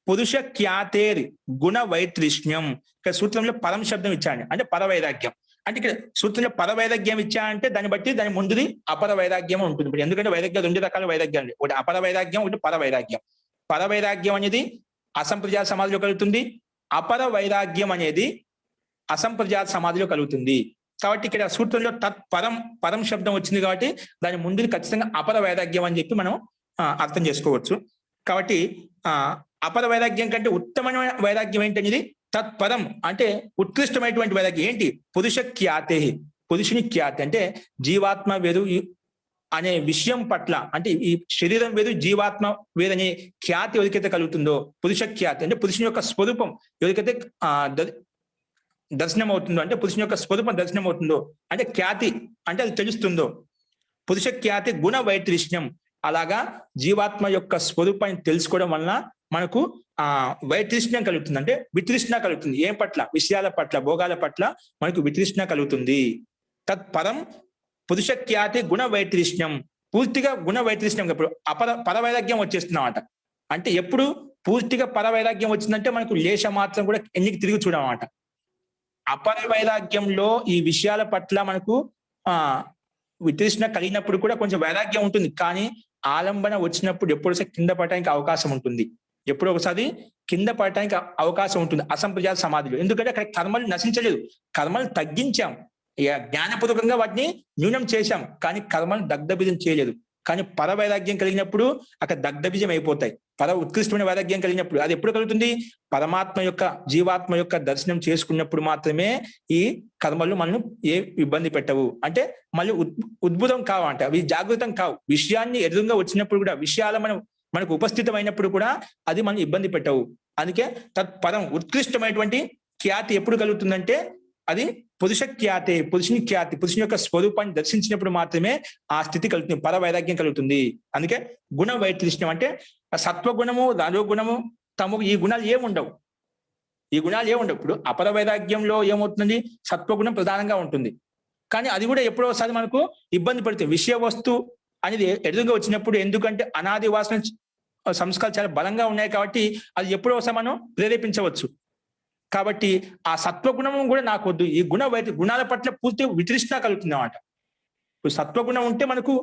పురుష ఖ్యాతేర్ గుణ వైతృష్ణ్యం. ఇక్కడ సూత్రంలో పరం శబ్దం ఇచ్చాడు, అంటే పరవైరాగ్యం. అంటే ఇక్కడ సూత్రంలో పరవైరాగ్యం ఇచ్చాడంటే దాన్ని బట్టి దాని ముందుది అపర వైరాగ్యం ఉంటుంది. ఎందుకంటే వైరాగ్యం 2 రకాల వైరాగ్యాలు, ఒకటి అపర వైరాగ్యం, ఒకటి పరవైరాగ్యం. పరవైరాగ్యం అనేది అసంప్రదాయ సమాజంలో కలుగుతుంది. అపర వైరాగ్యం అనేది అసంప్రజాత సమాధిలో కలుగుతుంది. కాబట్టి ఇక్కడ సూత్రంలో తత్పరం పరం శబ్దం వచ్చింది కాబట్టి దాని ముందు ఖచ్చితంగా అపర వైరాగ్యం అని చెప్పి మనం అర్థం చేసుకోవచ్చు. కాబట్టి అపర వైరాగ్యం కంటే ఉత్తమమైన వైరాగ్యం ఏంటనేది తత్పరం అంటే ఉత్కృష్టమైనటువంటి వైరాగ్యం ఏంటి? పురుష ఖ్యాతే, పురుషుని ఖ్యాతి అంటే జీవాత్మ వేరు అనే విషయం పట్ల, అంటే ఈ శరీరం వేరు జీవాత్మ వేరు అనే ఖ్యాతి ఎవరికైతే కలుగుతుందో, పురుష ఖ్యాతి అంటే పురుషుని యొక్క స్వరూపం ఎవరికైతే దర్శనం అవుతుందో, అంటే పురుషుని యొక్క స్వరూపం దర్శనం అవుతుందో, అంటే ఖ్యాతి అంటే అది తెలుస్తుందో, పురుష ఖ్యాతి గుణ వైతృష్ణ్యం. అలాగా జీవాత్మ యొక్క స్వరూపాన్ని తెలుసుకోవడం వలన మనకు వైతృష్ణ్యం కలుగుతుంది, అంటే వితృష్ణ కలుగుతుంది. ఏం పట్ల? విషయాల పట్ల, భోగాల పట్ల మనకు వితృష్ణ కలుగుతుంది. తత్పరం పురుష ఖ్యాతి గుణ వైతృష్ణ్యం, పూర్తిగా గుణ వైతృష్ణ్యం. ఇప్పుడు పరవైరాగ్యం వచ్చేస్తున్నమాట. అంటే ఎప్పుడు పూర్తిగా పరవైరాగ్యం వచ్చిందంటే మనకు లేశ మాత్రం కూడా ఎన్నికి తిరిగి చూడమాట. అపర వైరాగ్యంలో ఈ విషయాల పట్ల మనకు వితృష్ణ కలిగినప్పుడు కూడా కొంచెం వైరాగ్యం ఉంటుంది, కానీ ఆలంబన వచ్చినప్పుడు ఎప్పుడు కింద పడటానికి అవకాశం ఉంటుంది, ఎప్పుడో ఒకసారి కింద పడటానికి అవకాశం ఉంటుంది అసంప్రజాత సమాధిలో. ఎందుకంటే అక్కడ కర్మలు నశించలేదు, కర్మలు తగ్గించాం, జ్ఞానపూర్వకంగా వాటిని న్యూనం చేశాం, కానీ కర్మలు దగ్ధబీజం చేయలేదు. కానీ పర వైరాగ్యం కలిగినప్పుడు అక్కడ దగ్ధబీజం అయిపోతాయి. పర ఉత్కృష్టమైన వైరాగ్యం కలిగినప్పుడు అది ఎప్పుడు కలుగుతుంది? పరమాత్మ యొక్క జీవాత్మ యొక్క దర్శనం చేసుకున్నప్పుడు మాత్రమే ఈ కర్మలు మనం ఏ ఇబ్బంది పెట్టవు. అంటే మళ్ళీ ఉద్భుతం కావు, అంటే అవి జాగృతం కావు. విషయాన్ని ఎదురుగా వచ్చినప్పుడు కూడా, విషయాల మనకు ఉపస్థితమైనప్పుడు కూడా అది మనం ఇబ్బంది పెట్టవు. అందుకే తత్పరం ఉత్కృష్టమైనటువంటి ఖ్యాతి ఎప్పుడు కలుగుతుందంటే అది పురుష ఖ్యాతి, పురుషుని ఖ్యాతి, పురుషుని యొక్క స్వరూపాన్ని దర్శించినప్పుడు మాత్రమే ఆ స్థితి కలుగుతుంది, పర వైరాగ్యం కలుగుతుంది. అందుకే గుణ వైతృష్ణ్యం అంటే సత్వగుణము, రజోగుణము, తమో ఈ గుణాలు ఏముండవు, ఈ గుణాలు ఏముండవు. ఇప్పుడు అపర వైరాగ్యంలో ఏమవుతుంది? సత్వగుణం ప్రధానంగా ఉంటుంది, కానీ అది కూడా ఎప్పుడో ఒకసారి మనకు ఇబ్బంది పడుతుంది. విషయ వస్తు అనేది ఎదురుగా వచ్చినప్పుడు, ఎందుకంటే అనాది వాసన సంస్కారాలు చాలా బలంగా ఉన్నాయి కాబట్టి అది ఎప్పుడో ఒకసారి మనం ప్రేరేపించవచ్చు. కాబట్టి ఆ సత్వగుణము కూడా నాకు వద్దు, ఈ గుణాల పట్ల పూర్తి వితృష్ణ కలుగుతుంది అన్నమాట. ఇప్పుడు సత్వగుణం ఉంటే మనకు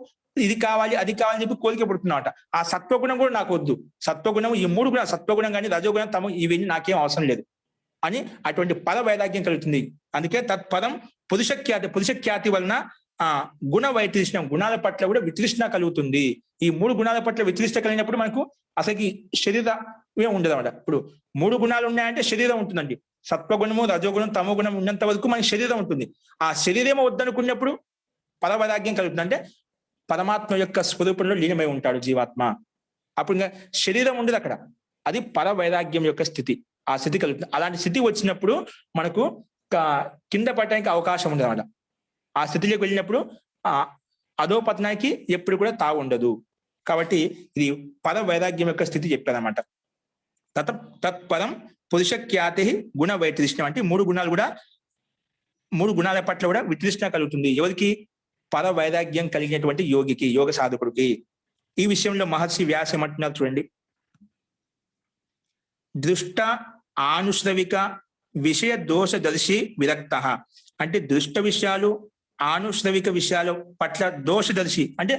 ఇది కావాలి అది కావాలని చెప్పి కోరిక పడుతున్నమాట. ఆ సత్వగుణం కూడా నాకు వద్దు, సత్వగుణం ఈ మూడు గుణాలు, సత్వగుణం కానీ రజోగుణం తమ ఇవన్నీ నాకేం అవసరం లేదు అని అటువంటి పద వైరాగ్యం కలుగుతుంది. అందుకే తత్పదం పురుష ఖ్యాతి వలన గుణ వైతృష్ణం, గుణాల పట్ల కూడా వితృష్ణ కలుగుతుంది. ఈ మూడు గుణాల పట్ల వితృష్ణ కలిగినప్పుడు మనకు అసలు శరీరమే ఉండదు అన్నమాట. ఇప్పుడు మూడు గుణాలు ఉన్నాయంటే శరీరం ఉంటుందండి. సత్వగుణము, రజోగుణం, తమో గుణం ఉన్నంత వరకు మనకి శరీరం ఉంటుంది. ఆ శరీరం వద్దనుకున్నప్పుడు పరవైరాగ్యం కలుగుతుంది, అంటే పరమాత్మ యొక్క స్వరూపంలో లీనమై ఉంటాడు జీవాత్మ. అప్పుడు ఇంకా శరీరం ఉండదు అక్కడ, అది పరవైరాగ్యం యొక్క స్థితి. ఆ స్థితి కలుగుతుంది. అలాంటి స్థితి వచ్చినప్పుడు మనకు కింద పడటానికి అవకాశం ఉండదు అన్నమాట. ఆ స్థితిలోకి వెళ్ళినప్పుడు అధోపతనానికి ఎప్పుడు కూడా తావు ఉండదు. కాబట్టి ఇది పర వైరాగ్యం యొక్క స్థితి చెప్పారన్నమాట. తత్పరం పురుష ఖ్యాతి గుణ వైతృష్ణం అంటే మూడు గుణాల పట్ల కూడా వితృష్ణ కలుగుతుంది. ఎవరికి? పర వైరాగ్యం కలిగినటువంటి యోగికి, యోగ సాధకుడికి. ఈ విషయంలో మహర్షి వ్యాస ఏమంటున్నారు చూడండి. దృష్ట ఆనుశ్రవిక విషయ దోషదర్శి విరక్త అంటే దృష్ట విషయాలు, ఆనుశ్రవిక విషయాల పట్ల దోషదర్శి అంటే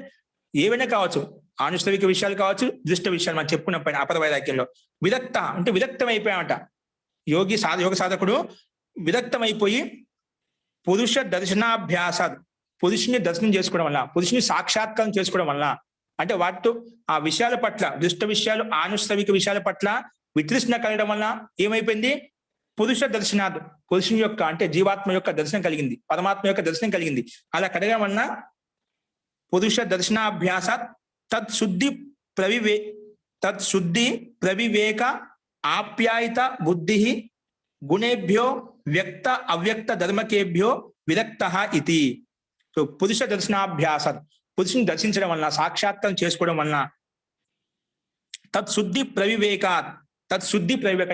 ఏవైనా కావచ్చు, ఆనుశ్రవిక విషయాలు కావచ్చు, దృష్ట విషయాలు మనం చెప్పుకున్న పైన అపర వైరాగ్యంలో. విరక్త అంటే విరక్తం అయిపోయామంట. యోగ సాధకుడు విరక్తమైపోయి పురుష దర్శనాభ్యాస, పురుషుని దర్శనం చేసుకోవడం వల్ల, పురుషుని సాక్షాత్కారం చేసుకోవడం వల్ల, అంటే వాటితో ఆ విషయాల పట్ల, దుష్ట విషయాలు, ఆనుశ్రవిక విషయాల పట్ల వితృష్ణ కలగడం వల్ల ఏమైపోయింది? పురుష దర్శనాథ్, పురుషుని యొక్క అంటే జీవాత్మ యొక్క దర్శనం కలిగింది, పరమాత్మ యొక్క దర్శనం కలిగింది. అలా కలగడం వలన పురుష దర్శనాభ్యాస తత్శుద్ధి ప్రవివేక ఆప్యాయత బుద్ధి గుణేభ్యో వ్యక్త అవ్యక్త ధర్మకేభ్యో విరక్త ఇది. సో పురుష దర్శనాభ్యాస, పురుషుని దర్శించడం వలన, సాక్షాత్కారం చేసుకోవడం వలన, తత్శుద్ధి ప్రవివేక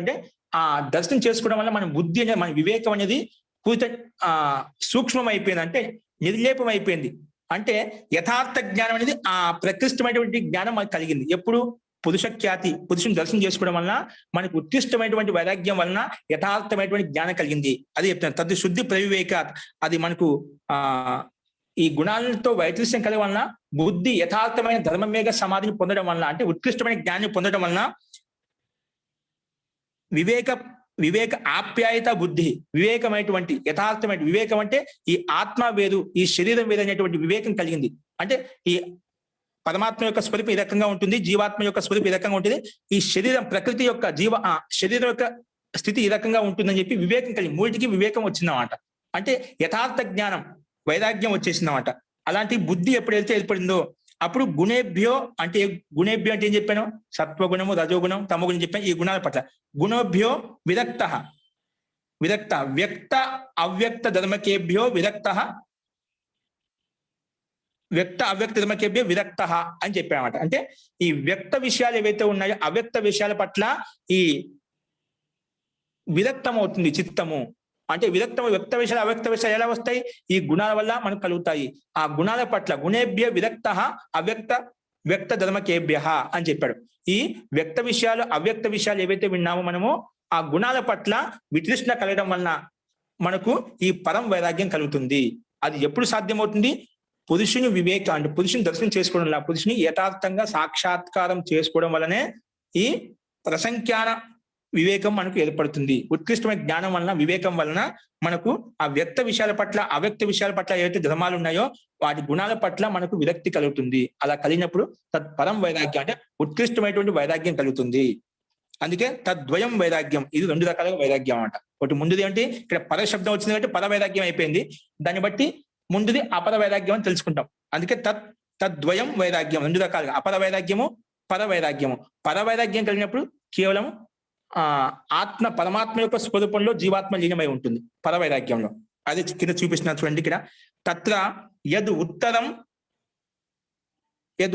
అంటే ఆ దర్శనం చేసుకోవడం వల్ల మన బుద్ధి అనేది, మన వివేకం అనేది పూర్తి సూక్ష్మం అయిపోయింది, అంటే నిర్లేపం అయిపోయింది. అంటే యథార్థ జ్ఞానం అనేది ఆ ప్రకృష్టమైనటువంటి జ్ఞానం మనకు కలిగింది. ఎప్పుడు? పురుష ఖ్యాతి, పురుషుని దర్శనం చేసుకోవడం వలన మనకు ఉత్కృష్టమైనటువంటి వైరాగ్యం వలన యథార్థమైనటువంటి జ్ఞానం కలిగింది. అది చెప్తాను. తద్ది శుద్ధి ప్రవివేక, అది మనకు ఈ గుణాలతో వైతృష్యం కలిగ వలన బుద్ధి యథార్థమైన ధర్మమేఘ సమాధిని పొందడం వలన, అంటే ఉత్కృష్టమైన జ్ఞానాన్ని పొందడం వలన వివేక వివేక ఆప్యాయత బుద్ధి, వివేకమైనటువంటి యథార్థమైన వివేకం అంటే ఈ ఆత్మ వేరు ఈ శరీరం వేరు అనేటువంటి వివేకం కలిగింది. అంటే ఈ పరమాత్మ యొక్క స్వరూపం ఈ రకంగా ఉంటుంది, జీవాత్మ యొక్క స్వరూపం ఈ రకంగా ఉంటుంది, ఈ శరీరం ప్రకృతి యొక్క శరీరం యొక్క స్థితి ఈ రకంగా ఉంటుందని చెప్పి వివేకం కలిగి మూడిటికి వివేకం వచ్చిందన్నమాట. అంటే యథార్థ జ్ఞానం వైరాగ్యం వచ్చేసిందన్నమాట. అలాంటి బుద్ధి ఎప్పుడైతే ఏర్పడిందో అప్పుడు గుణేభ్యో అంటే గుణేభ్యో అంటే ఏం చెప్పాను, సత్వగుణము రజోగుణం తమోగుణం చెప్పాను. ఈ గుణాల పట్ల గుణోభ్యో విరక్త విరక్త వ్యక్త అవ్యక్త ధర్మకేభ్యో విరక్త వ్యక్త అవ్యక్త ధర్మకేభ్యో విరక్త అని చెప్పానమాట. అంటే ఈ వ్యక్త విషయాలు ఏవైతే ఉన్నాయో అవ్యక్త విషయాల పట్ల ఈ విరక్తం అవుతుంది చిత్తము. అంటే విరక్తం వ్యక్త విషయాలు అవ్యక్త విషయాలు ఎలా వస్తాయి, ఈ గుణాల వల్ల మనకు కలుగుతాయి. ఆ గుణాల పట్ల గుణేభ్య విరక్త అవ్యక్త వ్యక్త ధర్మకేభ్య అని చెప్పాడు. ఈ వ్యక్త విషయాలు అవ్యక్త విషయాలు ఏవైతే విన్నామో మనము ఆ గుణాల పట్ల వితృష్ణ కలగడం వలన మనకు ఈ పరం వైరాగ్యం కలుగుతుంది. అది ఎప్పుడు సాధ్యమవుతుంది, పురుషుని వివేక అంటే పురుషుని దర్శనం చేసుకోవడం వల్ల పురుషుని యథార్థంగా సాక్షాత్కారం చేసుకోవడం వల్లనే ఈ ప్రసంఖ్యాన వివేకం మనకు ఏర్పడుతుంది. ఉత్కృష్టమైన జ్ఞానం వలన వివేకం వలన మనకు ఆ వ్యక్త విషయాల పట్ల అవ్యక్త విషయాల పట్ల ఏవైతే ధర్మాలు ఉన్నాయో వాటి గుణాల పట్ల మనకు విరక్తి కలుగుతుంది. అలా కలిగినప్పుడు తత్పరం వైరాగ్యం అంటే ఉత్కృష్టమైనటువంటి వైరాగ్యం కలుగుతుంది. అందుకే తద్వయం వైరాగ్యం, ఇది రెండు రకాలుగా వైరాగ్యం అన్నమాట. ఒకటి ముందుది అంటే ఇక్కడ పర శబ్దం వచ్చింది కాబట్టి పర వైరాగ్యం అయిపోయింది, దాన్ని బట్టి ముందుది అపర వైరాగ్యం అని తెలుసుకుంటాం. అందుకే తద్వయం వైరాగ్యం రెండు రకాలుగా అపర వైరాగ్యము పర వైరాగ్యము. పర వైరాగ్యం కలిగినప్పుడు కేవలం ఆత్మ పరమాత్మ యొక్క స్వరూపంలో జీవాత్మ లీనమై ఉంటుంది పర వైరాగ్యంలో. అది కింద చూపిస్తున్నా చూడండి. ఇక్కడ తత్ర యద్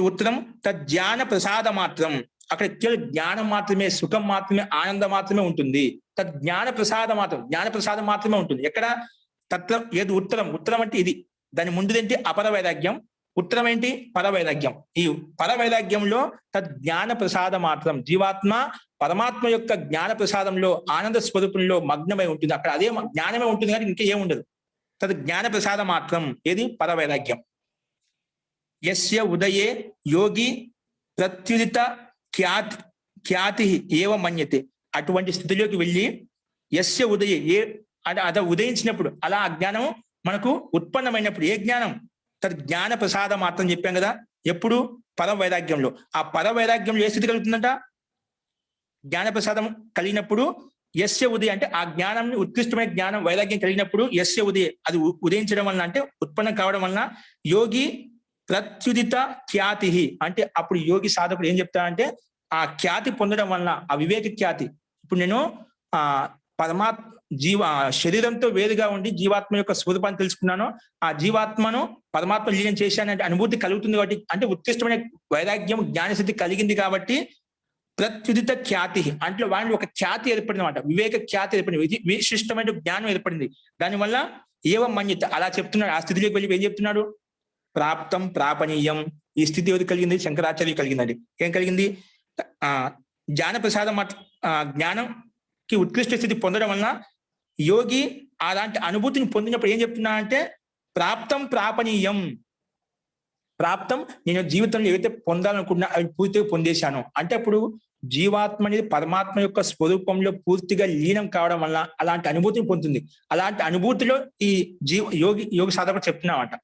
ఉత్తరం తజ్ఞాన ప్రసాద మాత్రం, అక్కడ కేవలం జ్ఞానం మాత్రమే సుఖం మాత్రమే ఆనందం మాత్రమే ఉంటుంది. తజ్ఞాన ప్రసాద మాత్రం జ్ఞాన ప్రసాదం మాత్రమే ఉంటుంది. ఎక్కడ తత్ర యద్ ఉత్తరం అంటే ఇది, దాని ముందుదేంటి అపర వైరాగ్యం, ఉత్తరం ఏంటి పర వైరాగ్యం. ఈ పర వైరాగ్యంలో తజ్ఞాన ప్రసాద మాత్రం జీవాత్మ పరమాత్మ యొక్క జ్ఞాన ప్రసాదంలో ఆనంద స్వరూపంలో మగ్నమై ఉంటుంది. అక్కడ అదే జ్ఞానమే ఉంటుంది కానీ ఇంకా ఏముండదు. తద్ జ్ఞాన ప్రసాద మాత్రం ఏది పర వైరాగ్యం. యస్య ఉదయే యోగి ప్రత్యుదిత ఖ్యాతి ఏవ మన్యతే, అటువంటి స్థితిలోకి వెళ్ళి యస్య ఉదయే అద ఉదయించినప్పుడు అలా అజ్ఞానం మనకు ఉత్పన్నమైనప్పుడు ఏ జ్ఞానం తద్ జ్ఞాన ప్రసాద మాత్రం చెప్పాం కదా. ఎప్పుడు పర వైరాగ్యంలో. ఆ పర వైరాగ్యంలో ఏ స్థితి కలుగుతుందంట, జ్ఞాన ప్రసాదం కలిగినప్పుడు యస్య ఉదయ అంటే ఆ జ్ఞానం ఉత్కృష్టమైన జ్ఞానం వైరాగ్యం కలిగినప్పుడు యస్య ఉదయ అది ఉదయించడం వలన అంటే ఉత్పన్నం కావడం వలన యోగి ప్రత్యుదిత ఖ్యాతి అంటే అప్పుడు యోగి సాధకుడు ఏం చెప్తాడంటే ఆ ఖ్యాతి పొందడం వలన ఆ వివేక ఖ్యాతి. ఇప్పుడు నేను పరమాత్మ శరీరంతో వేరుగా ఉండి జీవాత్మ యొక్క స్వరూపాన్ని తెలుసుకున్నాను, ఆ జీవాత్మను పరమాత్మ లీనం చేశానంటే అనుభూతి కలుగుతుంది కాబట్టి అంటే ఉత్కృష్టమైన వైరాగ్యం జ్ఞానస్థితి కలిగింది కాబట్టి ప్రత్యుదిత ఖ్యాతి అంటే వాడిని ఒక ఖ్యాతి ఏర్పడింది అనమాట, వివేక ఖ్యాతి ఏర్పడింది, విశిష్టమైన జ్ఞానం ఏర్పడింది. దానివల్ల ఏవం మన్యత అలా చెప్తున్నాడు. ఆ స్థితిలోకి వెళ్ళి ఏం చెప్తున్నాడు, ప్రాప్తం ప్రాపణీయం. ఈ స్థితి ఎవరు కలిగింది, శంకరాచార్య కలిగిందండి. ఏం కలిగింది, జ్ఞాన ప్రసాదం జ్ఞానంకి ఉత్కృష్ట స్థితి పొందడం వలన యోగి అలాంటి అనుభూతిని పొందినప్పుడు ఏం చెప్తున్నా అంటే ప్రాప్తం ప్రాపణీయం. ప్రాప్తం నేను జీవితంలో ఏవైతే పొందాలనుకున్నా అవి పూర్తిగా పొందేశాను అంటే అప్పుడు జీవాత్మ అనేది పరమాత్మ యొక్క స్వరూపంలో పూర్తిగా లీనం కావడం వల్ల అలాంటి అనుభూతిని పొందుతుంది. అలాంటి అనుభూతిలో ఈ యోగి సాధకుడు చెప్తున్నామంట.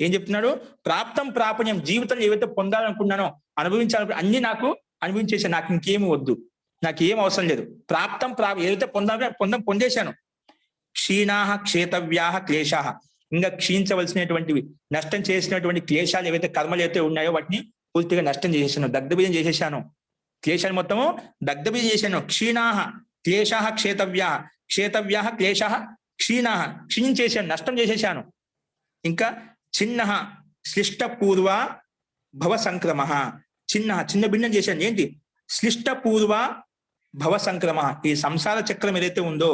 ఏం చెప్తున్నాడు, ప్రాప్తం ప్రాపణ్యం, జీవితంలో ఏవైతే పొందాలనుకున్నానో అనుభవించాలనుకున్నా అన్ని నాకు అనుభవించేసాను, నాకు ఇంకేమి వద్దు, నాకు ఏం అవసరం లేదు. ప్రాప్తం ఏదైతే పొందేశాను. క్షీణాహ క్షేతవ్యాహ క్లేశాహ, ఇంకా క్షీణించవలసినటువంటివి నష్టం చేసినటువంటి క్లేశాలు ఏవైతే కర్మలు అయితే ఉన్నాయో వాటిని పూర్తిగా నష్టం చేసేసాను, దగ్ధబీజం చేసేసాను. క్లేశాలు మొత్తము దగ్ధబీజం చేశాను. క్షీణాహ క్లేశాహ క్షేతవ్యాహ, క్షేతవ్యాహ క్లేశాహ క్షీణాహ, క్షీణించేశాను, నష్టం చేసేసాను. ఇంకా చిన్న శ్లిష్టపూర్వ భవ సంక్రమ, చిన్న భిన్నం చేశాను. ఏంటి శ్లిష్టపూర్వ భవ సంక్రమ, ఈ సంసార చక్రం ఏదైతే ఉందో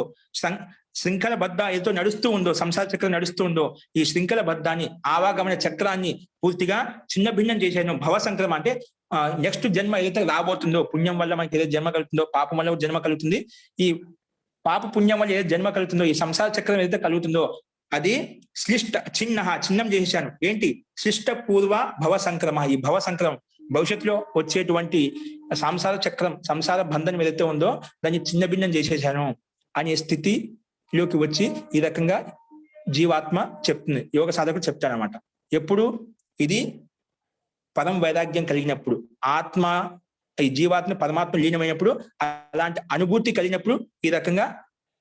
శృంఖల బద్ద ఏదో నడుస్తూ ఉందో, సంసార చక్రం నడుస్తూ ఉందో ఈ శృంఖల బద్దాన్ని ఆవాగమన చక్రాన్ని పూర్తిగా చిన్న భిన్నం చేశాను. భవ సంక్రమ అంటే నెక్స్ట్ జన్మ ఏదైతే రాబోతుందో, పుణ్యం వల్ల మనకి ఏదైతే జన్మ కలుగుతుందో, పాపం వల్ల జన్మ కలుగుతుంది, ఈ పాప పుణ్యం వల్ల ఏదైతే జన్మ కలుగుతుందో, ఈ సంసార చక్రం ఏదైతే కలుగుతుందో అది చిన్నం చేశాను. ఏంటి శ్లిష్ట పూర్వ భవ సంక్రమ, ఈ భవ సంక్రమం భవిష్యత్తులో వచ్చేటువంటి సంసార చక్రం సంసార బంధనం ఏదైతే ఉందో దాన్ని చిన్న భిన్నం చేసేసాను. అనే స్థితిలోకి వచ్చి ఈ రకంగా జీవాత్మ చెప్తుంది, యోగ సాధకుడు చెప్తాడనమాట. ఎప్పుడు ఇది పరం వైరాగ్యం కలిగినప్పుడు, ఆత్మ ఈ జీవాత్మ పరమాత్మ లీనమైనప్పుడు, అలాంటి అనుభూతి కలిగినప్పుడు ఈ రకంగా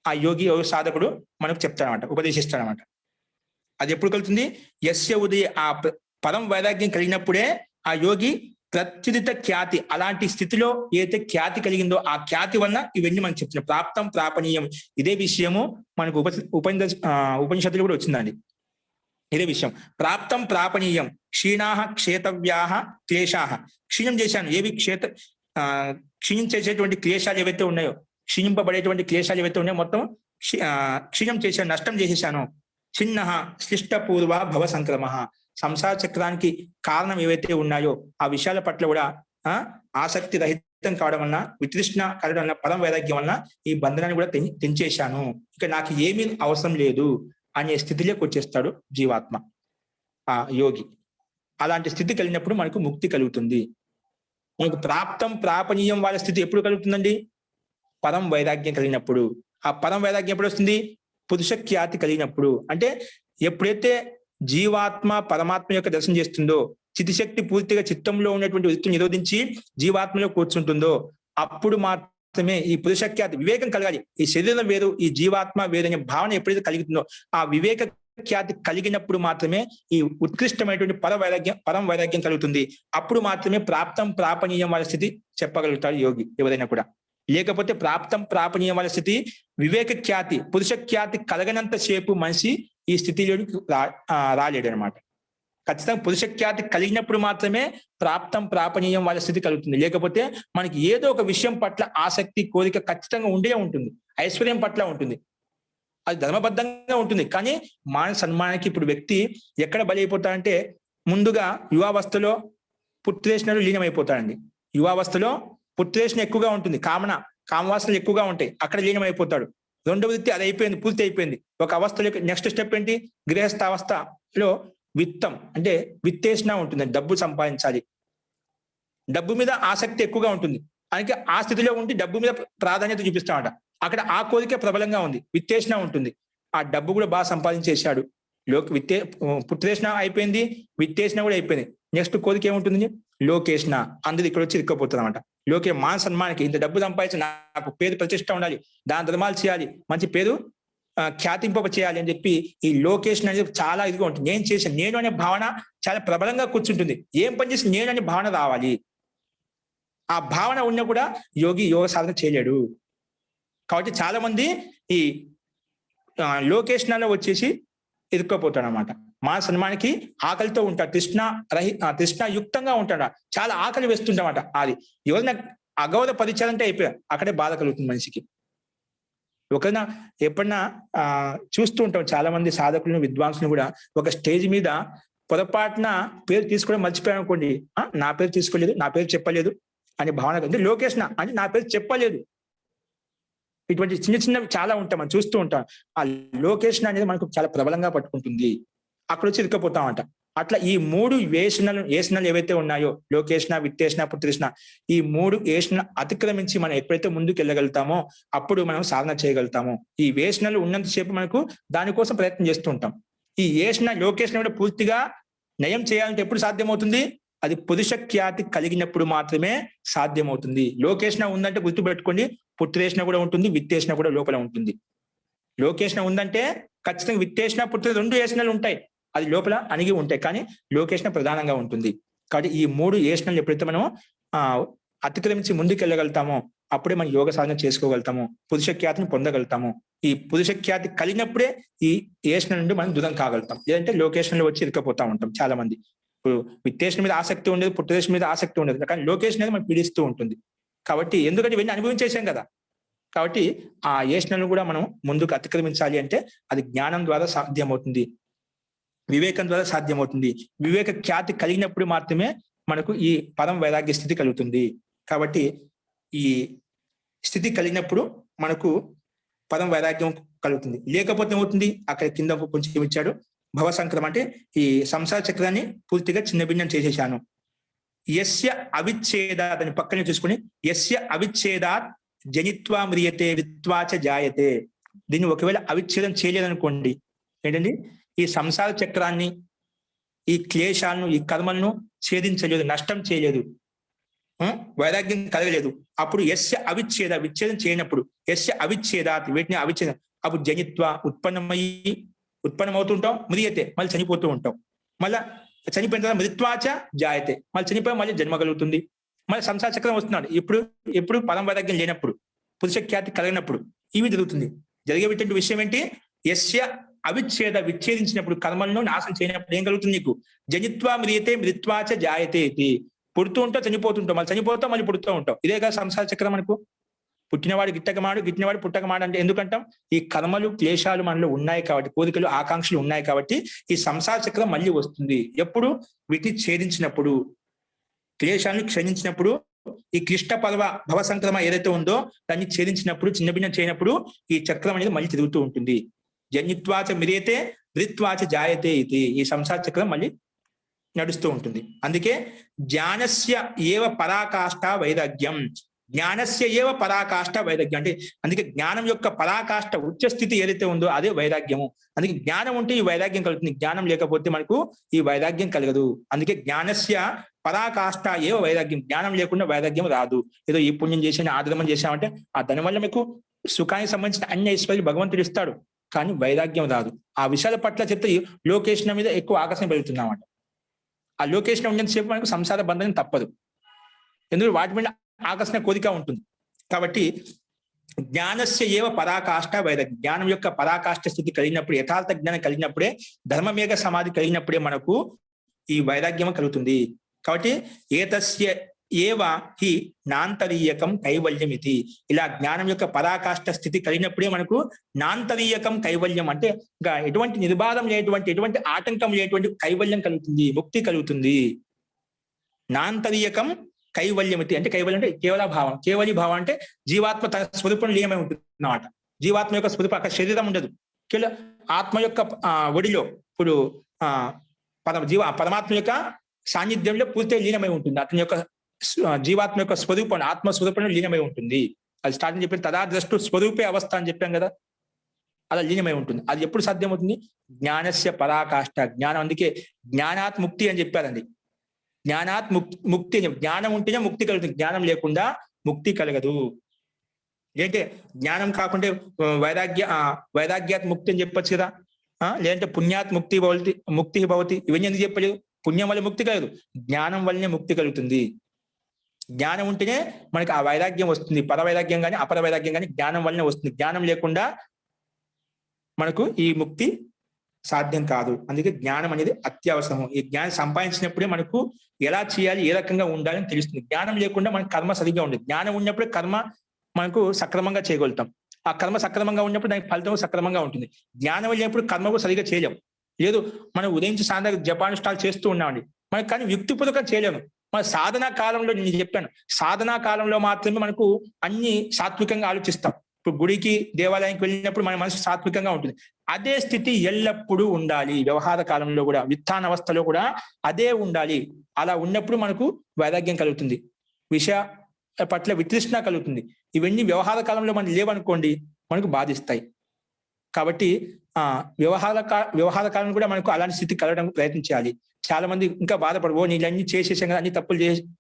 ఆ యోగ సాధకుడు మనకు చెప్తాడనమాట, ఉపదేశిస్తాడనమాట. అది ఎప్పుడు కలుగుతుంది? యస్య ఉదయ ఆ పరం వైరాగ్యం కలిగినప్పుడే ఆ యోగి ప్రత్యుదిత ఖ్యాతి, అలాంటి స్థితిలో ఏదైతే ఖ్యాతి కలిగిందో ఆ ఖ్యాతి వలన ఇవన్నీ మనకు చెప్తున్నాం. ప్రాప్తం ప్రాపణీయం, ఇదే విషయము మనకు ఉపనిషత్తులు కూడా వచ్చిందండి. ఇదే విషయం, ప్రాప్తం ప్రాపణీయం, క్షీణాహ క్షేతవ్యాహ క్లేశాహ. క్షీణం చేశాను, ఏవి క్షీణించేసేటువంటి క్లేశాలు ఏవైతే ఉన్నాయో, క్షీణింపబడేటువంటి క్లేశాలు ఏవైతే ఉన్నాయో మొత్తం క్షీణం చేశాను, నష్టం చేసేసాను. చిన్న శ్లిష్టపూర్వ భవ సంక్రమ, సంసార చక్రానికి కారణం ఏవైతే ఉన్నాయో ఆ విషయాల పట్ల కూడా ఆసక్తి రహితం కావడం వలన, వితృష్ణ కలగడం వలన, పరం వైరాగ్యం వలన ఈ బంధనాన్ని కూడా తెంచేశాను, ఇక నాకు ఏమీ అవసరం లేదు అనే స్థితిలోకి వచ్చేస్తాడు జీవాత్మ, ఆ యోగి. అలాంటి స్థితి కలిగినప్పుడు మనకు ముక్తి కలుగుతుంది. మనకు ప్రాప్తం ప్రాపణీయం వాళ్ళ స్థితి ఎప్పుడు కలుగుతుందండి? పరం వైరాగ్యం కలిగినప్పుడు. ఆ పరం వైరాగ్యం ఎప్పుడు వస్తుంది? పురుష ఖ్యాతి కలిగినప్పుడు. అంటే ఎప్పుడైతే జీవాత్మ పరమాత్మ యొక్క దర్శనం చేస్తుందో, చితిశక్తి పూర్తిగా చిత్తంలో ఉన్నటువంటి వృత్తిని నిరోధించి జీవాత్మలో కూర్చుంటుందో, అప్పుడు మాత్రమే ఈ పురుష ఖ్యాతి వివేకం కలగాలి. ఈ శరీరం వేరు, ఈ జీవాత్మ వేరు అనే భావన ఎప్పుడైతే కలుగుతుందో, ఆ వివేక ఖ్యాతి కలిగినప్పుడు మాత్రమే ఈ ఉత్కృష్టమైనటువంటి పరం వైరాగ్యం కలుగుతుంది. అప్పుడు మాత్రమే ప్రాప్తం ప్రాపణీయం వాళ్ళ స్థితి చెప్పగలుగుతాడు యోగి ఎవరైనా కూడా. లేకపోతే ప్రాప్తం ప్రాపణీయం వాళ్ళ స్థితి వివేక ఖ్యాతి, పురుష ఖ్యాతి కలగనంత సేపు మనిషి ఈ స్థితిలోకి రాలేడు అనమాట. ఖచ్చితంగా పురుష ఖ్యాతి కలిగినప్పుడు మాత్రమే ప్రాప్తం ప్రాపణీయం వాళ్ళ స్థితి కలుగుతుంది. లేకపోతే మనకి ఏదో ఒక విషయం పట్ల ఆసక్తి, కోరిక ఖచ్చితంగా ఉండే ఉంటుంది. ఐశ్వర్యం పట్ల ఉంటుంది, అది ధర్మబద్ధంగా ఉంటుంది. కానీ మానవ సన్మానానికి ఇప్పుడు వ్యక్తి ఎక్కడ బలైపోతాడంటే, ముందుగా యువావస్థలో పుత్రేష్ణలు లీనమైపోతాడండి. యువావస్థలో పుత్రేష్ణ ఎక్కువగా ఉంటుంది, కామవాసనలు ఎక్కువగా ఉంటాయి, అక్కడ లీనమైపోతాడు. రెండవ వృత్తి అది అయిపోయింది, పూర్తి అయిపోయింది. ఒక అవస్థలో నెక్స్ట్ స్టెప్ ఏంటి? గృహస్థ అవస్థలో విత్తం అంటే విత్తేష్ణ ఉంటుంది, డబ్బు సంపాదించాలి, డబ్బు మీద ఆసక్తి ఎక్కువగా ఉంటుంది. అందుకే ఆ స్థితిలో ఉండి డబ్బు మీద ప్రాధాన్యత చూపిస్తామట. అక్కడ ఆ కోరిక ప్రబలంగా ఉంది, విత్తేష్ణ ఉంటుంది. ఆ డబ్బు కూడా బాగా సంపాదించేశాడు, పుత్రేష్ణ అయిపోయింది, విత్తేష్ణ కూడా అయిపోయింది. నెక్స్ట్ కోరిక ఏముంటుంది? లోకేష్ణ. అందరు ఇక్కడ వచ్చి ఇరుక్కపోతున్నామట. లోకే మాన సన్మానికి ఇంత డబ్బు సంపాదించి నాకు పేరు ప్రతిష్ట ఉండాలి, దాని ధర్మాలు చేయాలి, మంచి పేరు ఖ్యాతింప చేయాలి అని చెప్పి ఈ లోకేషన్ అనేది చాలా ఇదిగా ఉంటుంది. నేను చేసిన నేను అనే భావన చాలా ప్రబలంగా కూర్చుంటుంది. ఏం పని చేసి నేను అనే భావన రావాలి. ఆ భావన ఉన్నా కూడా యోగ సాధన చేయలేడు. కాబట్టి చాలా మంది ఈ లోకేషన్లో వచ్చేసి ఇరుక్కపోతాడు అనమాట. మా సన్మానికి ఆకలితో ఉంటాడు, తృష్ణ యుక్తంగా ఉంటాడు, చాలా ఆకలి వేస్తుంటామట. అది ఎవరైనా అగౌరవ పరిచయాలంటే అయిపోయా, అక్కడే బాధ కలుగుతుంది మనిషికి. ఒకరిన ఎప్పుడన్నా చూస్తూ ఉంటాం, చాలా మంది సాధకులను విద్వాంసులను కూడా ఒక స్టేజ్ మీద పొరపాటున పేరు తీసుకోవడం మర్చిపోయాను అనుకోండి, నా పేరు తీసుకోలేదు, నా పేరు చెప్పలేదు అనే భావన. అంటే లోకేష్ణ అంటే నా పేరు చెప్పలేదు. ఇటువంటి చిన్నవి చాలా ఉంటాం, మనం చూస్తూ ఉంటాం. ఆ లోకేషన్ అనేది మనకు చాలా ప్రబలంగా పట్టుకుంటుంది, అక్కడ వచ్చి ఇరుక్కపోతామంట. అట్లా ఈ మూడు ఏషణలు ఏవైతే ఉన్నాయో, లోకేష్ణ, విత్తేష్ణ, పుత్రేష్ణ, ఈ మూడు ఏషణలు అతిక్రమించి మనం ఎప్పుడైతే ముందుకు వెళ్ళగలుగుతామో అప్పుడు మనం సాధన చేయగలుగుతాము. ఈ వేషణలు ఉన్నంతసేపు మనకు దానికోసం ప్రయత్నం చేస్తూ ఉంటాం. ఈ లోకేష్ణ కూడా పూర్తిగా నయం చేయాలంటే ఎప్పుడు సాధ్యమవుతుంది? అది పురుష ఖ్యాతి కలిగినప్పుడు మాత్రమే సాధ్యమవుతుంది. లోకేష్ణ ఉందంటే గుర్తుపెట్టుకోండి, పుత్రేష్ణ కూడా ఉంటుంది, విత్తేష్ణ కూడా లోపల ఉంటుంది. లోకేష్ణ ఉందంటే ఖచ్చితంగా విత్తేష్ణ, పుత్ర రెండు ఏషణలు ఉంటాయి, అది లోపల అణిగి ఉంటాయి, కానీ లోకేష్ణ ప్రధానంగా ఉంటుంది. కాబట్టి ఈ మూడు ఏషణలు ఎప్పుడైతే మనం అతిక్రమించి ముందుకు వెళ్ళగలుగుతామో అప్పుడే మనం యోగ సాధన చేసుకోగలుగుతాము, పురుష ఖ్యాతిని పొందగలుగుతాము. ఈ పురుష ఖ్యాతి కలిగినప్పుడే ఈ ఏషణ నుండి మనం దూరం కాగలుగుతాం. లేదంటే లోకేషన్లో వచ్చి ఇరుకపోతా ఉంటాం. చాలా మంది ఇప్పుడు విత్తేషణ మీద ఆసక్తి ఉండదు, పుత్రేషణ మీద ఆసక్తి ఉండదు, కానీ లోకేషన్ అనేది మనం పీడిస్తూ ఉంటుంది. కాబట్టి ఎందుకంటే ఇవన్నీ అనుభవించేసాం కదా. కాబట్టి ఆ ఏషణను కూడా మనం ముందుకు అతిక్రమించాలి అంటే అది జ్ఞానం ద్వారా సాధ్యమవుతుంది, వివేకం ద్వారా సాధ్యమవుతుంది. వివేక ఖ్యాతి కలిగినప్పుడు మాత్రమే మనకు ఈ పరం వైరాగ్య స్థితి కలుగుతుంది. కాబట్టి ఈ స్థితి కలిగినప్పుడు మనకు పరం వైరాగ్యం కలుగుతుంది. లేకపోతే ఏమవుతుంది? అక్కడ కింద కొంచెం ఇచ్చాడు, భవసంక్రమం అంటే ఈ సంసార చక్రాన్ని పూర్తిగా చిన్న భిన్నం చేసేసాను. యస్య అవిచ్ఛేదాత్ అని పక్కనే చూసుకుని, యస్య అవిచ్ఛేదాత్ జనిత్వా మ్రియతే విత్వాచ జాయతే. దీన్ని ఒకవేళ అవిచ్ఛేదం చేయలేదనుకోండి, ఏంటండి ఈ సంసార చక్రాన్ని, ఈ క్లేశాలను, ఈ కర్మలను ఛేదించలేదు, నష్టం చేయలేదు, వైరాగ్యం కలగలేదు. అప్పుడు యస్య అవిచ్ఛేద, విచ్ఛేదం చేయనప్పుడు యస్య అవిచ్ఛేదాత్, వీటిని అవిచ్ఛేదం, అప్పుడు జనిత్వ ఉత్పన్నమవుతుంటాం, మ్రియతే మళ్ళీ చనిపోతూ ఉంటాం, మళ్ళా చనిపోయిన తర్వాత మృత్వాచ జాయతే, మళ్ళీ చనిపోయి మళ్ళీ జన్మ కలుగుతుంది, మళ్ళీ సంసార చక్రం వస్తున్నాడు. ఎప్పుడు పరం వైరాగ్యం లేనప్పుడు, పురుష ఖ్యాతి కలిగినప్పుడు ఇవి జరుగుతుంది. జరిగేటువంటి విషయం ఏంటి? యస్య అవిచ్ఛేద, విచ్ఛేదించినప్పుడు, కర్మలను నాశనం చేయనప్పుడు ఏం కలుగుతుంది నీకు? జనిత్వా మ్రియతే మృత్వాచ జాయతే ఇది. పుడుతూ ఉంటావు, చనిపోతుంటావు, మళ్ళీ చనిపోతావు, మళ్ళీ పుడుతూ ఉంటావు. ఇదే కదా సంసార చక్రం. మనకు పుట్టినవాడు గిట్టకమాడు, గిట్టినవాడు పుట్టకమాడు అంటే ఎందుకంటాం? ఈ కర్మలు క్లేశాలు మనలో ఉన్నాయి కాబట్టి, కోరికలు ఆకాంక్షలు ఉన్నాయి కాబట్టి ఈ సంసార చక్రం మళ్ళీ వస్తుంది. ఎప్పుడు? వీటిని ఛేదించినప్పుడు, క్లేశాలను క్షమించినప్పుడు, ఈ క్లిష్ట పర్వ భవ సంక్రమ ఏదైతే ఉందో దాన్ని ఛేదించినప్పుడు, చిన్న భిన్నం చేయనప్పుడు ఈ చక్రం అనేది మళ్ళీ తిరుగుతూ ఉంటుంది. జన్యత్వాచ మ్రియతే మృత్వాచ జాయతే ఇది. ఈ సంసార చక్రం మళ్ళీ నడుస్తూ ఉంటుంది. అందుకే జ్ఞానస్య ఏవ పరాకాష్ఠ వైరాగ్యం, జ్ఞానస్య ఏవ పరాకాష్ఠ వైరాగ్యం అంటే, అందుకే జ్ఞానం యొక్క పరాకాష్ఠ ఉచ్చ స్థితి ఏదైతే ఉందో అదే వైరాగ్యము. అందుకే జ్ఞానం ఉంటే ఈ వైరాగ్యం కలుగుతుంది, జ్ఞానం లేకపోతే మనకు ఈ వైరాగ్యం కలగదు. అందుకే జ్ఞానస్య పరాకాష్ఠ ఏవ వైరాగ్యం, జ్ఞానం లేకుండా వైరాగ్యం రాదు. ఏదో ఈ పుణ్యం చేసాను, ఆ ధర్మం చేశామంటే ఆ దాని వల్ల మీకు సుఖానికి సంబంధించిన అన్ని ఐశ్వర్యాలు భగవంతుడు ఇస్తాడు, కానీ వైరాగ్యం రాదు. ఆ విషయాల పట్ల చెప్తే లోకేషన్ మీద ఎక్కువ ఆకర్షణ పెరుగుతుందన్నమాట. ఆ లోకేషన్ ఉన్నంతసేపు మనకు సంసార బంధనం తప్పదు, ఎందుకంటే వాటి మీద ఆకర్షణ కోరిక ఉంటుంది. కాబట్టి జ్ఞానస్య ఏవ పరాకాష్ఠ వైరాగ్యం, జ్ఞానం యొక్క పరాకాష్ఠ స్థితి కలిగినప్పుడు, యథార్థ జ్ఞానం కలిగినప్పుడే, ధర్మమేఘ సమాధి కలిగినప్పుడే మనకు ఈ వైరాగ్యం కలుగుతుంది. కాబట్టి ఏతస్య ఏవ హి నాంతరీయకం కైవల్యం ఇది. ఇలా జ్ఞానం యొక్క పరాకాష్ఠ స్థితి కలిగినప్పుడే మనకు నాంతరీయకం కైవల్యం అంటే ఇంకా ఎటువంటి నిర్బాధం లేటువంటి, ఎటువంటి ఆటంకం లేటువంటి కైవల్యం కలుగుతుంది, ముక్తి కలుగుతుంది. నాంతరీయకం కైవల్యమితి అంటే, కైవల్యం అంటే కేవల భావం, కేవలి భావం అంటే జీవాత్మ తన స్వరూపం లీనమై ఉంటుంది అన్నమాట. జీవాత్మ యొక్క స్వరూపం, అక్కడ శరీరం ఉండదు, కేవలం ఆత్మ యొక్క ఒడిలో ఇప్పుడు పరమాత్మ యొక్క సాన్నిధ్యంలో పూర్తిగా లీనమై ఉంటుంది. అతని యొక్క జీవాత్మ యొక్క స్వరూపం, ఆత్మ స్వరూపంలో లీనమై ఉంటుంది. అది స్టార్టింగ్ చెప్పిన తదా ద్రష్టు స్వరూపే అవస్థ అని చెప్పాం కదా, అలా లీనమై ఉంటుంది. అది ఎప్పుడు సాధ్యమవుతుంది? జ్ఞానస్య పరాకాష్ఠ, జ్ఞానం. అందుకే జ్ఞానాత్ ముక్తి అని చెప్పారండి. జ్ఞానాత్ ముక్తి, జ్ఞానం ఉంటేనే ముక్తి కలుగుతుంది, జ్ఞానం లేకుండా ముక్తి కలగదు. ఏంటంటే జ్ఞానం కాకుంటే వైరాగ్యాత్ ముక్తి అని చెప్పచ్చు కదా, లేదంటే పుణ్యాత్ ముక్తి భవతి, ఇవన్నీ ఎందుకు చెప్పలేదు? పుణ్యం వల్ల ముక్తి కలగదు, జ్ఞానం వల్లనే ముక్తి కలుగుతుంది. జ్ఞానం ఉంటేనే మనకి ఆ వైరాగ్యం వస్తుంది, పర వైరాగ్యం కానీ అపర వైరాగ్యం కానీ జ్ఞానం వల్లనే వస్తుంది. జ్ఞానం లేకుండా మనకు ఈ ముక్తి సాధ్యం కాదు. అందుకే జ్ఞానం అనేది అత్యవసరం. ఈ జ్ఞానం సంపాదించినప్పుడే మనకు ఎలా చేయాలి, ఏ రకంగా ఉండాలని తెలుస్తుంది. జ్ఞానం లేకుండా మనకు కర్మ సరిగ్గా ఉండదు. జ్ఞానం ఉన్నప్పుడే కర్మ మనకు సక్రమంగా చేయగలుగుతాం. ఆ కర్మ సక్రమంగా ఉన్నప్పుడు దానికి ఫలితం సక్రమంగా ఉంటుంది. జ్ఞానం లేనప్పుడు కర్మకు సరిగ్గా చేయలేం. లేదు మనం ఉదయించి సాయంత్రం జపానుష్ఠాలు చేస్తూ ఉన్నామండి, మనకు కానీ యుక్తిపూర్వకంగా చేయలేము. మన సాధనా కాలంలో నేను చెప్పాను, సాధనా కాలంలో మాత్రమే మనకు అన్ని సాత్వికంగా ఆలోచిస్తాం. ఇప్పుడు గుడికి దేవాలయానికి వెళ్ళినప్పుడు మన మనసు సాత్వికంగా ఉంటుంది. అదే స్థితి ఎల్లప్పుడూ ఉండాలి. వ్యవహార కాలంలో కూడా, విత్తాన అవస్థలో కూడా అదే ఉండాలి. అలా ఉన్నప్పుడు మనకు వైరాగ్యం కలుగుతుంది, విషయ పట్ల వితృష్ణ కలుగుతుంది. ఇవన్నీ వ్యవహార కాలంలో మనం లేవనుకోండి మనకు బాధిస్తాయి. కాబట్టి వ్యవహార కాలం కూడా మనకు అలాంటి స్థితి కలగడానికి ప్రయత్నం చేయాలి. చాలా మంది ఇంకా బాధపడవో, నేను అన్ని చేసేసాను కదా, అన్ని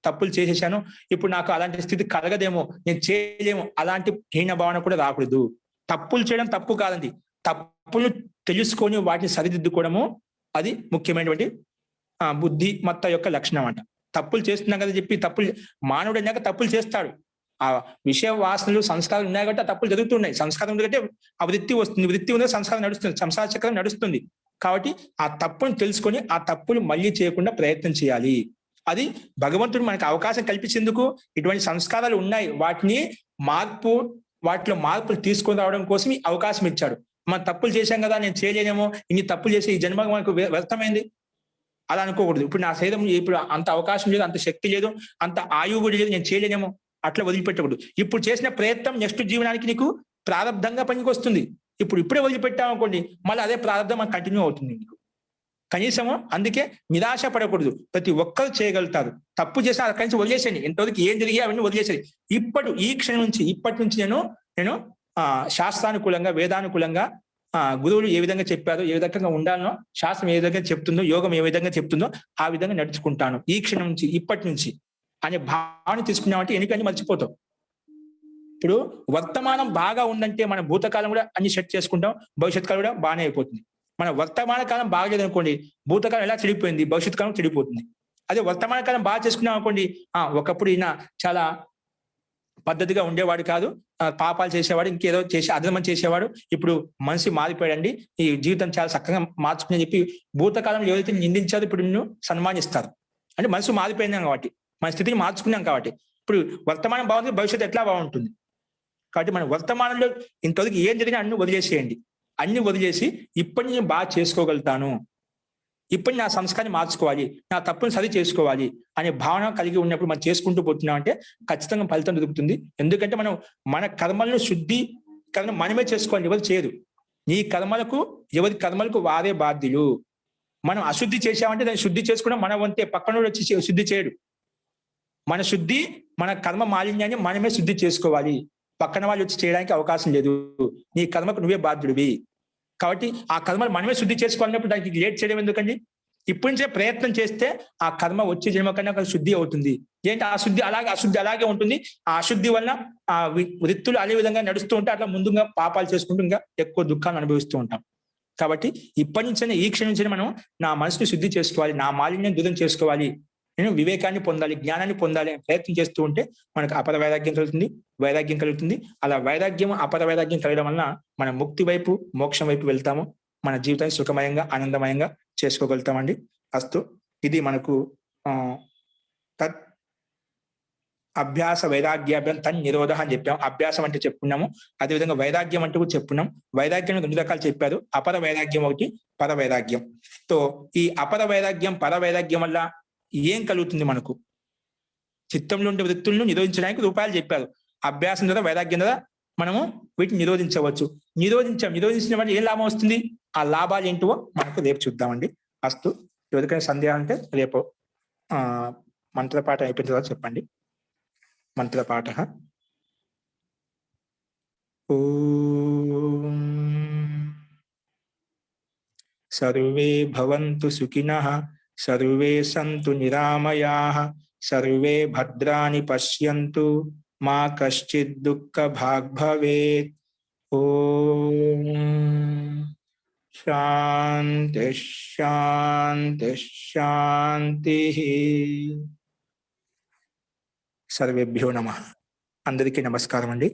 తప్పులు చేసేసాను, ఇప్పుడు నాకు అలాంటి స్థితి కలగదేమో, నేను చేయలేము, అలాంటి హీన భావన కూడా రాకూడదు. తప్పులు చేయడం తప్పు కాదండి, తప్పులు తెలుసుకొని వాటిని సరిదిద్దుకోవడము అది ముఖ్యమైనటువంటి బుద్ధిమత్త యొక్క లక్షణం అంట. తప్పులు చేస్తున్నాం కదా చెప్పి మానవుడు అన్నాక తప్పులు చేస్తాడు. ఆ విషయ వాసనలు సంస్కారాలు ఉన్నాయి కాబట్టి ఆ తప్పులు జరుగుతున్నాయి. సంస్కారం ఎందుకంటే ఆ వృత్తి వస్తుంది, వృత్తి ఉంది సంస్కారం నడుస్తుంది, సంసార చక్రం నడుస్తుంది. కాబట్టి ఆ తప్పును తెలుసుకొని ఆ తప్పులు మళ్ళీ చేయకుండా ప్రయత్నం చేయాలి. అది భగవంతుడు మనకు అవకాశం కల్పించేందుకు ఇటువంటి సంస్కారాలు ఉన్నాయి, వాటిలో మార్పులు తీసుకొని రావడం కోసం ఈ అవకాశం ఇచ్చాడు. మనం తప్పులు చేశాం కదా, నేను చేయలేనేమో, ఇన్ని తప్పులు చేసి ఈ జన్మ మనకు వ్యర్థమైంది అలా అనుకోకూడదు. ఇప్పుడు నా శరీరం ఇప్పుడు అంత అవకాశం లేదు, అంత శక్తి లేదు, అంత ఆయువు కూడా లేదు, నేను చేయలేనేమో అట్లా వదిలిపెట్టకూడదు. ఇప్పుడు చేసిన ప్రయత్నం నెక్స్ట్ జీవనానికి నీకు ప్రారంధంగా పనికి వస్తుంది. ఇప్పుడే వదిలిపెట్టామనుకోండి మళ్ళీ అదే ప్రారంధం మనకు కంటిన్యూ అవుతుంది. నీకు కనీసము అందుకే నిరాశ పడకూడదు. ప్రతి ఒక్కరు చేయగలుగుతారు. తప్పు చేసినా అక్కడి నుంచి వదిలేసేయండి. ఎంతవరకు ఏం జరిగి అవన్నీ వదిలేసేది. ఈ క్షణం నుంచి ఇప్పటి నుంచి నేను శాస్త్రానుకూలంగా, వేదానుకూలంగా గురువులు ఏ విధంగా చెప్పారో, ఏ విధంగా ఉండాలనో, శాస్త్రం ఏ విధంగా చెప్తుందో, యోగం ఏ విధంగా చెప్తుందో ఆ విధంగా నడుచుకుంటాను ఈ క్షణం నుంచి, ఇప్పటి నుంచి అనే భావన తీసుకున్నామంటే ఎన్నికన్నీ మర్చిపోతాం. ఇప్పుడు వర్తమానం బాగా ఉందంటే మన భూతకాలం కూడా అన్ని సెట్ చేసుకుంటాం, భవిష్యత్ కాలం కూడా బాగానే అయిపోతుంది. మన వర్తమాన కాలం బాగలేదు అనుకోండి, భూతకాలం ఎలా చెడిపోయింది, భవిష్యత్ కాలం చెడిపోతుంది. అదే వర్తమాన కాలం బాగా చేసుకున్నాం అనుకోండి, ఒకప్పుడు ఈయన చాలా పద్ధతిగా ఉండేవాడు కాదు, పాపాలు చేసేవాడు, ఇంకేదో చేసి అధర్మం చేసేవాడు, ఇప్పుడు మనిషి మారిపోయాడండి, ఈ జీవితం చాలా చక్కగా మార్చుకుని చెప్పి భూతకాలంలో ఎవరైతే నిందించారో ఇప్పుడు నిన్ను సన్మానిస్తారు. అంటే మనసు మారిపోయింది కాబట్టి, మన స్థితిని మార్చుకున్నాం కాబట్టి. ఇప్పుడు వర్తమానం బాగుంది, భవిష్యత్తు ఎట్లా బాగుంటుంది. కాబట్టి మన వర్తమానంలో ఇంతవరకు ఏం జరిగినా అన్ని వదిలేసేయండి. అన్ని వదిలేసి ఇప్పటి నేను బాగా చేసుకోగలుగుతాను, ఇప్పటి నా సంస్కారాన్ని మార్చుకోవాలి, నా తప్పును సరి చేసుకోవాలి అనే భావన కలిగి ఉన్నప్పుడు మనం చేసుకుంటూ పోతున్నాం అంటే ఖచ్చితంగా ఫలితం దొరుకుతుంది. ఎందుకంటే మనం మన కర్మలను శుద్ధీకరణ మనమే చేసుకోవాలి, ఎవరు చేయరు. నీ కర్మలకు, ఎవరి కర్మలకు వారే బాధ్యులు. మనం అశుద్ధి చేశామంటే దాన్ని శుద్ధి చేసుకోవడం మన వంతే, పక్కన వచ్చి శుద్ధి చేయడు. మన శుద్ధి, మన కర్మ మాలిన్యాన్ని మనమే శుద్ధి చేసుకోవాలి, పక్కన వాళ్ళు వచ్చి చేయడానికి అవకాశం లేదు. నీ కర్మకు నువ్వే బాధ్యుడివి. కాబట్టి ఆ కర్మలు మనమే శుద్ధి చేసుకోవాలన్నప్పుడు దానికి లేట్ చేయడం ఎందుకండి. ఇప్పటి నుంచే ప్రయత్నం చేస్తే ఆ కర్మ వచ్చే జన్మ కన్నా శుద్ధి అవుతుంది. ఏంటి అశుద్ధి అలాగే ఉంటుంది. ఆ అశుద్ధి వల్ల ఆ వృత్తులు అదే విధంగా నడుస్తూ ఉంటే అట్లా ముందుగా పాపాలు చేసుకుంటూ ఇంకా ఎక్కువ దుఃఖాన్ని అనుభవిస్తూ ఉంటాం. కాబట్టి ఇప్పటి నుంచే, ఈ క్షణం నుంచి మనం నా మనసుని శుద్ధి చేసుకోవాలి, నా మాలిన్యం దూరం చేసుకోవాలి, నేను వివేకాన్ని పొందాలి, జ్ఞానాన్ని పొందాలి అని ప్రయత్నం చేస్తూ ఉంటే మనకు అపర వైరాగ్యం కలుగుతుంది, వైరాగ్యం కలుగుతుంది. అలా వైరాగ్యం, అపర వైరాగ్యం కలగడం వలన మనం ముక్తి వైపు, మోక్షం వైపు వెళ్తాము. మన జీవితాన్ని సుఖమయంగా, ఆనందమయంగా చేసుకోగలుగుతామండి. అస్తు. ఇది మనకు తత్ అభ్యాస వైరాగ్యాభ్యం తన్ నిరోధ అని చెప్పాం. అభ్యాసం అంటే చెప్పుకున్నాము, అదేవిధంగా వైరాగ్యం అంటే కూడా చెప్పుకున్నాం. వైరాగ్యం 2 రకాలు చెప్పారు, అపర వైరాగ్యం ఒకటి, పర వైరాగ్యం. తో ఈ అపర వైరాగ్యం, పర వైరాగ్యం వల్ల ఏం కలుగుతుంది మనకు? చిత్తంలో ఉండే వృత్తులను నిరోధించడానికి రూపాయలు చెప్పారు. అభ్యాసం ద్వారా, వైరాగ్యం ద్వారా మనము వీటిని నిరోధించవచ్చు. నిరోధించిన వల్ల ఏం లాభం వస్తుంది? ఆ లాభాలు ఏంటో మనకు రేపు చూద్దామండి. అస్తు. ఎవరికైనా సందేహం అంటే రేపు మంత్రపాఠం అయిపోయిన తర్వాత చెప్పండి. మంత్రపాఠ. ఓం సర్వే భవంతు సుఖినః, సర్వే సంతు నిరామయాః, సర్వే భద్రాణి పశ్యంతు, మా కశ్చిద్ దుఃఖ భాగ్ భవేత్. ఓం శాంతి శాంతి శాంతి. సర్వేభ్యో నమః. అందరికీ నమస్కారం అండి.